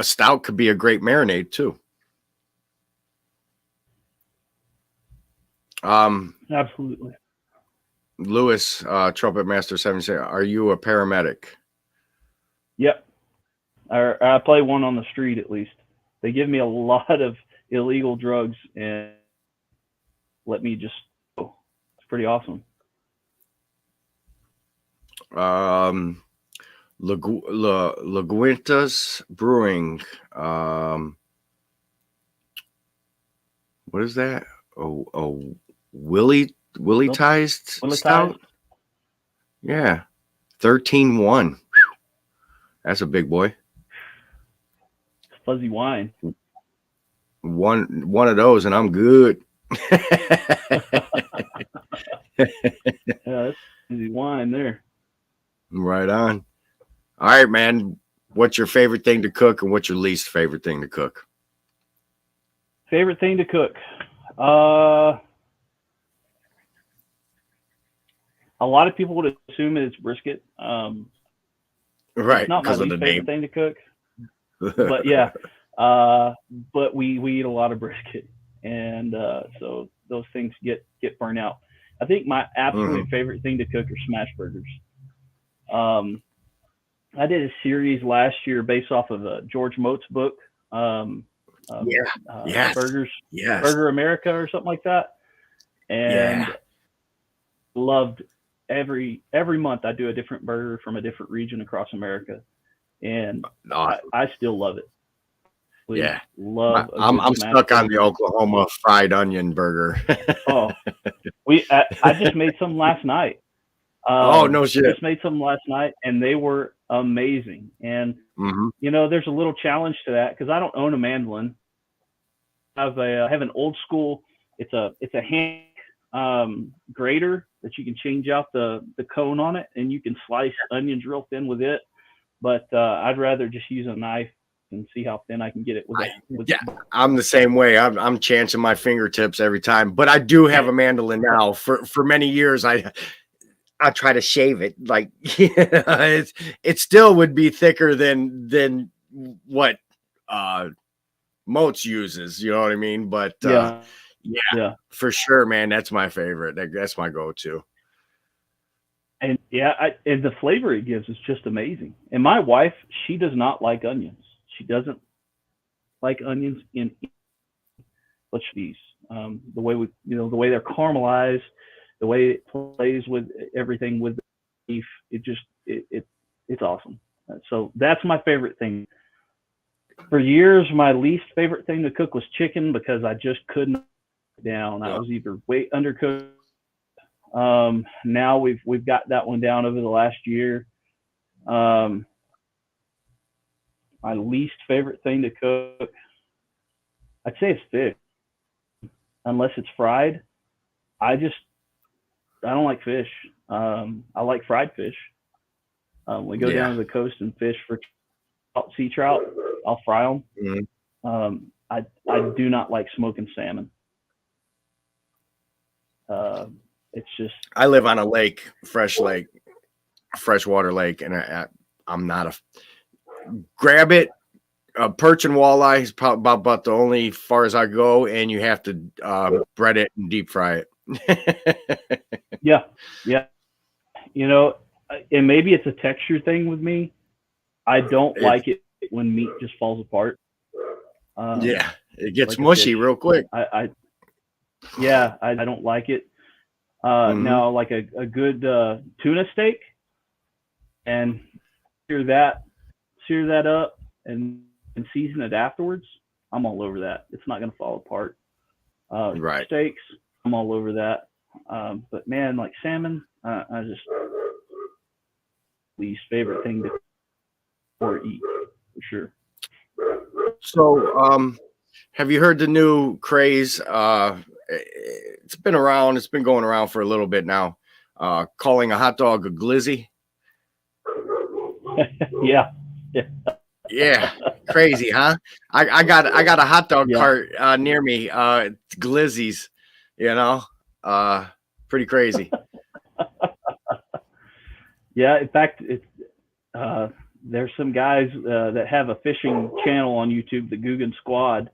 stout could be a great marinade too. Absolutely. Lewis, Trumpet Master 70, are you a paramedic? Yep. I play one on the street at least. They give me a lot of illegal drugs, and let me just go. It's pretty awesome. Um, Laguintas Brewing. What is that? Oh, Willie Nope. Tized Milletized Stout? Yeah. 13-1. That's a big boy. fuzzy wine. One of those and I'm good. Yeah, that's fuzzy wine there. Right on. All right, man. What's your favorite thing to cook and what's your least favorite thing to cook? Favorite thing to cook. Uh, a lot of people would assume it's brisket. It's Right, not my because of the least favorite name. thing to cook, but yeah. But we eat a lot of brisket, and so those things get burnt out. I think my Hmm. absolute favorite thing to cook are smash burgers. Um, I did a series last year based off of George Mote's book, um, Yeah. Yes. Burgers, Yes. Burger America, or something like that, and Yeah. loved every month I do a different burger from a different region across America, and Awesome. I still love it. We Yeah. love a I'm good I'm smash stuck on the burger. Oklahoma fried onion burger. Oh, I just made some last night. Oh, no shit. Just made some last night, and they were amazing. And Hmm. there's a little challenge to that because I don't own a mandolin. I have an old school. It's a hand grater that you can change out the cone on it, and you can slice onions real thin with it. But I'd rather just use a knife and see how thin I can get it with I, a with. yeah, I'm the same way. I'm chancing my fingertips every time, but I do have a mandolin now. For many years, I try to shave it. Like it still would be thicker than what uh Moats uses. You know what I mean? But Yeah, yeah, yeah. for sure, man. That's my favorite. That's my go-to. And yeah, and the flavor it gives is just amazing. And my wife, she does not like onions. She doesn't like onions in much these. The way the way they're caramelized, the way it plays with everything with the beef, it's awesome. So that's my favorite thing. For years, my least favorite thing to cook was chicken because I just couldn't put it down. I Yeah. was either way undercooked. Now we've got that one down over the last year. Um, my least favorite thing to cook, I'd say it's fish, unless it's fried. I just I don't like fish. I like fried fish. We go Yeah. down to the coast and fish for sea trout. I'll fry them. Mhm. I do not like smoking salmon. Uh, it's just I live on a lake, freshwater lake, and I'm not a grab it. Perch and walleye is probably about the only far as I go, and you have to bread it and deep fry it. yeah, yeah. You know, and maybe it's a texture thing with me. I don't It's like it when meat just falls apart. Um, yeah, it gets like a fish. mushy real quick. I don't like it. Hmm. Now, like a good tuna steak, and sear that sear that up and season it afterwards. I'm all over that. It's not gonna fall apart. Right. Steaks, I'm all over that. But man, like salmon, I just least favorite thing to or eat for sure. So, have you heard the new craze? It's been around. It's been going around for a little bit now. Calling a hot dog a glizzy. Yeah, yeah, Yeah, crazy, huh? I got a hot dog yeah, cart near me. It's glizzies. You know, uh, pretty crazy. yeah. In fact, it's there's some guys that have a fishing channel on YouTube, the Guggen Squad,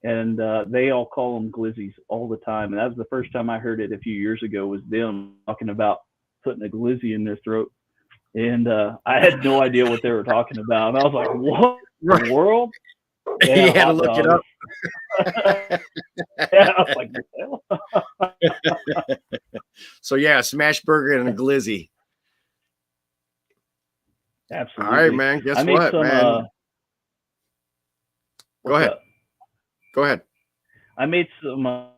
and they all call them glizzies all the time. And that was the first time I heard it a few years ago. Was them talking about putting a glizzy in their throat, and I had no idea what they were talking about. And I was like, "What in Right. the world?" They had You a had to hot look it dog. up. Yeah, I was like, what the hell? So yeah, smash burger and a glizzy. All right, Absolutely. man. I Guess made what, some. man? Go What's ahead. up? Go ahead. I made some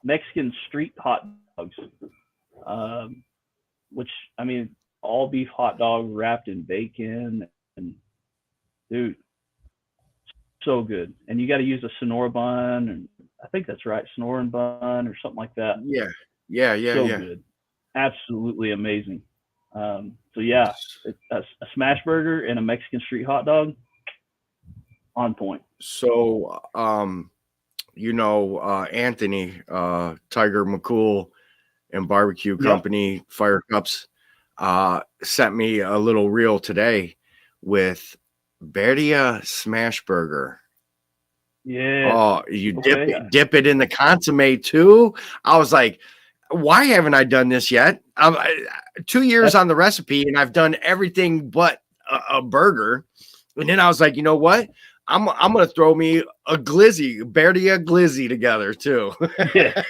Mexican street hot dogs, um, which I mean, all beef hot dog wrapped in bacon, and dude, so good. And you got to use a Sonora bun, and I think that's right, Sonoran bun or something like that. Yeah. Yeah. Yeah. So Yeah. good, absolutely amazing. So yeah, a smash burger and a Mexican street hot dog, on point. So, Anthony, Tiger McCool and Barbecue Yep. Company Fire Cups, sent me a little reel today with Birria smash burger. Yes. Oh, you Okay. dip it in the consomme too. I was like, why haven't I done this yet? 2 years That's on the recipe, and I've done everything but a burger. And then I was like, you know what? I'm gonna throw me a glizzy, Birria glizzy together too. yes.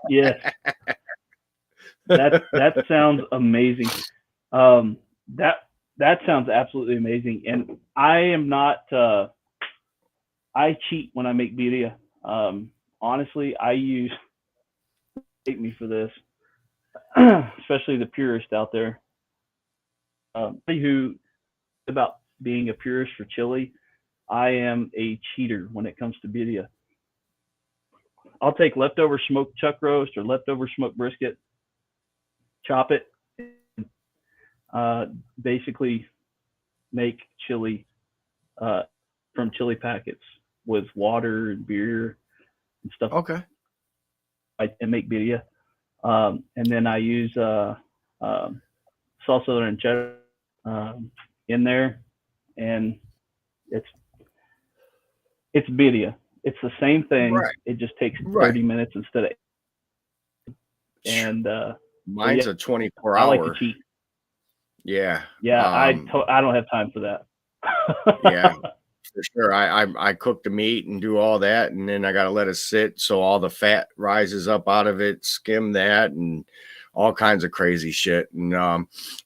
Yes. That sounds amazing. Um, that sounds absolutely amazing. And I am not. I cheat when I make birria. Honestly, I use hate me for this, especially the purist out there. Who about being a purist for chili. I am a cheater when it comes to birria. I'll take leftover smoked chuck roast or leftover smoked brisket, chop it, uh, basically make chili uh, from chili packets with water and beer and stuff, Okay. and make birria. And then I use um, salsa ranchera in there, and it's it's birria. It's the same thing. Right. It just takes Right. 30 minutes instead of. And so Mine's yeah, a 24 I like to hour. cheat. Yeah. Yeah, I don't have time for that. Yeah. For sure. I cook the meat and do all that, and then I gotta let it sit so all the fat rises up out of it, skim that, and all kinds of crazy shit. And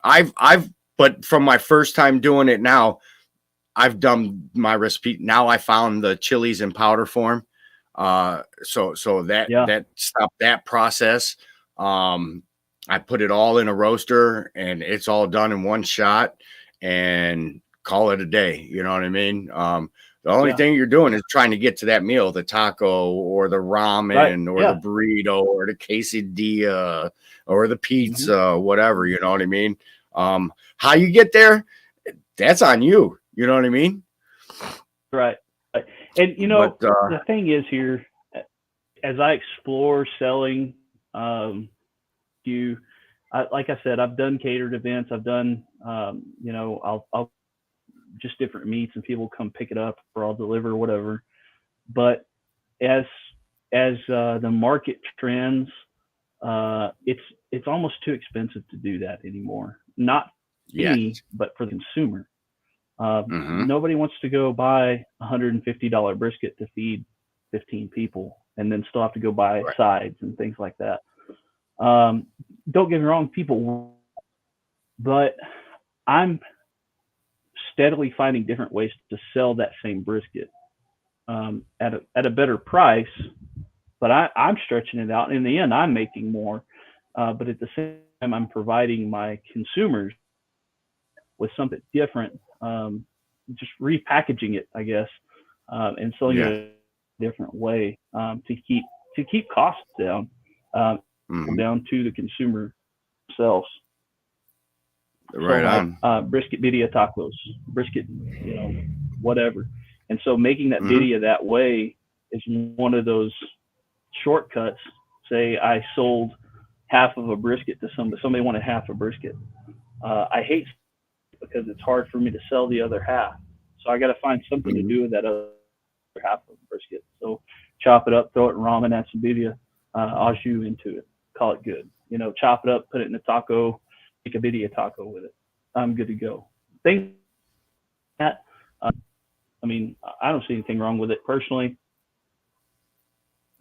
I've but from my first time doing it now, I've done my recipe. Now I found the chilies in powder form. So that Yeah, that stopped that process. Um, I put it all in a roaster, and it's all done in one shot, and call it a day. You know what I mean? The only yeah, thing you're doing is trying to get to that meal, the taco or the right. ramen or the Yeah. burrito or the quesadilla or the Hmm. pizza, whatever. You know what I mean? How you get there, that's on you. You know what I mean? Right. Right. And But the thing is here, as I explore selling, you, like I said, I've done catered events. I've done, I'll just different meats, and people come pick it up, or I'll deliver, or whatever. But as the market trends, it's almost too expensive to do that anymore. Not for yes. me, but for the consumer. Hmm. Nobody wants to go buy $150 brisket to feed 15 people, and then still have to go buy Right. sides and things like that. Um, don't get me wrong, people, but I'm steadily finding different ways to sell that same brisket at a better price. But I'm stretching it out. In the end, I'm making more, but at the same time, I'm providing my consumers with something different, just repackaging it, I guess, and selling it Yeah. a different way, to keep costs down, um, Hmm. down to the consumer themselves. So Right like on. brisket birria tacos, brisket, whatever. And so making that Hmm. birria that way is one of those shortcuts. Say I sold half of a brisket to somebody wanted half a brisket. I hate because it's hard for me to sell the other half. So I got to find something to Hmm. do with that other half of the brisket. So chop it up, throw it in ramen, add some birria, au jus into it, call it good. Chop it up, put it in a taco, make a birria taco with it. I'm good to go. Things like that, I mean, I don't see anything wrong with it personally.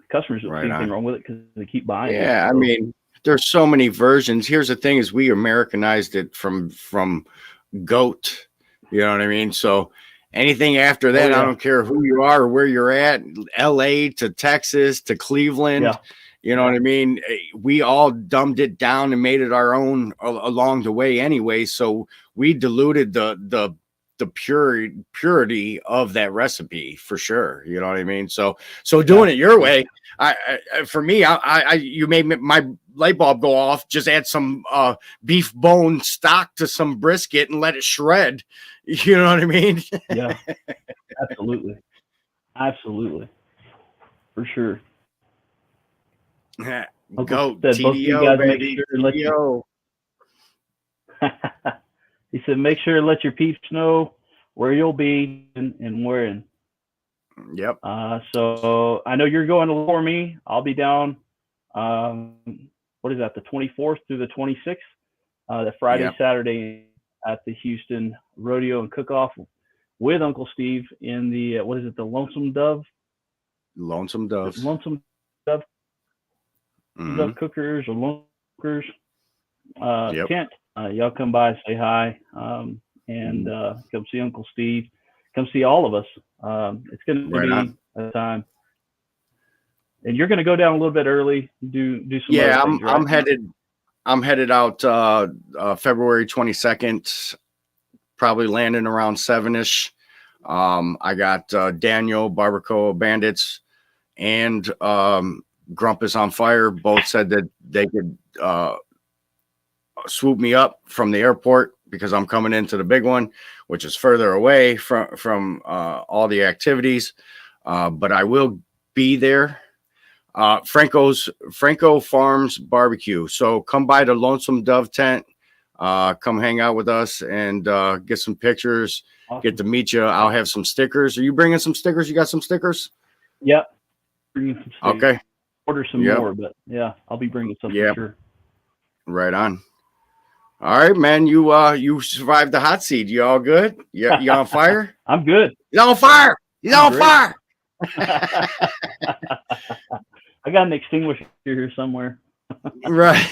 Customers don't see anything wrong with it because they keep buying it. Yeah, I mean, there's so many versions. Here's the thing: is we Americanized it from goat. You know what I mean? So anything after that, I don't care who you are or where you're at, LA to Texas to Cleveland. You know what I mean? We all dumbed it down and made it our own along the way anyway. So we diluted the purity of that recipe for sure. You know what I mean? So doing it your way, for me, you made my light bulb go off. Just add some beef bone stock to some brisket and let it shred. You know what I mean? Yeah, absolutely, for sure. Go said, both you guys make sure and let you. He said, make sure to let your peeps know where you'll be and where. Yep. So I know you're going to Lower Me. I'll be down. What is that? The 24th through the 26th. The Friday, Saturday at the Houston Rodeo and Cook-Off with Uncle Steve in the what is it? The Lonesome Dove. Lonesome Doves. Lonesome Dove. Dove cookers or lone cookers tent. Y'all come by, say hi, and come see Uncle Steve. Come see all of us. It's going to be a time. And you're going to go down a little bit early. Do some. Yeah, things, right? I'm headed out February 22nd. Probably landing around 7ish. I got Daniel Barbacoa Bandits and Grumpus on Fire. Both said that they could swoop me up from the airport because I'm coming into the big one, which is further away from all the activities. But I will be there. Franco Farms Barbecue. So come by the Lonesome Dove tent. Come hang out with us and get some pictures. Awesome. Get to meet you. I'll have some stickers. Are you bringing some stickers? You got some stickers? Yep. Bringing some stickers. Okay. Order some more, but yeah, I'll be bringing some for sure. Right on. All right, man. You survived the hot seat. You all good? You on fire? I'm good. He's on fire. He's on fire. I got an extinguisher here somewhere. Right.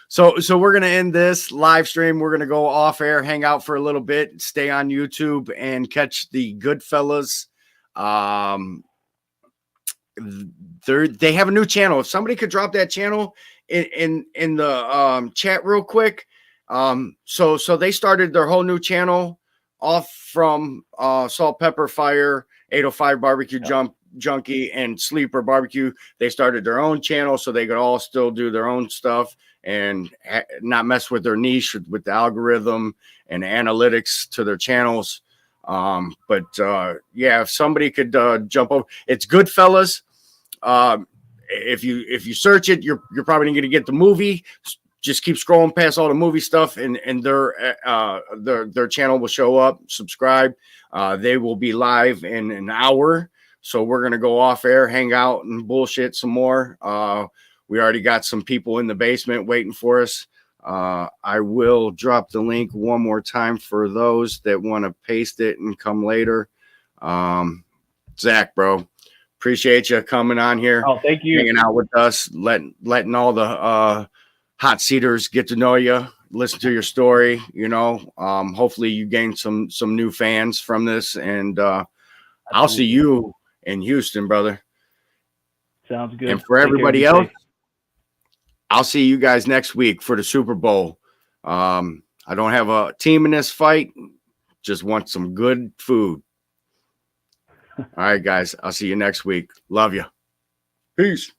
So we're gonna end this live stream. We're gonna go off air, hang out for a little bit, stay on YouTube, and catch the Goodfellas. They have a new channel. If somebody could drop that channel in the chat real quick. So they started their whole new channel off from Salt Pepper Fire, 805 Barbecue Junkie, and Sleeper Barbecue. They started their own channel so they could all still do their own stuff and not mess with their niche with the algorithm and analytics to their channels. But if somebody could jump over, it's Goodfellas. If you search it, you're probably going to get the movie. Just keep scrolling past all the movie stuff, and their channel will show up. Subscribe. They will be live in an hour, so we're gonna go off air, hang out, and bullshit some more. We already got some people in the basement waiting for us. I will drop the link one more time for those that want to paste it and come later. Zach, bro, appreciate you coming on here. Oh, thank you. Hanging out with us, letting all the hot seaters get to know you, listen to your story. Hopefully you gain some new fans from this, and I'll see you in Houston, brother. Sounds good. And for everybody else, I'll see you guys next week for the Super Bowl. I don't have a team in this fight, just want some good food. All right, guys, I'll see you next week. Love you. Peace.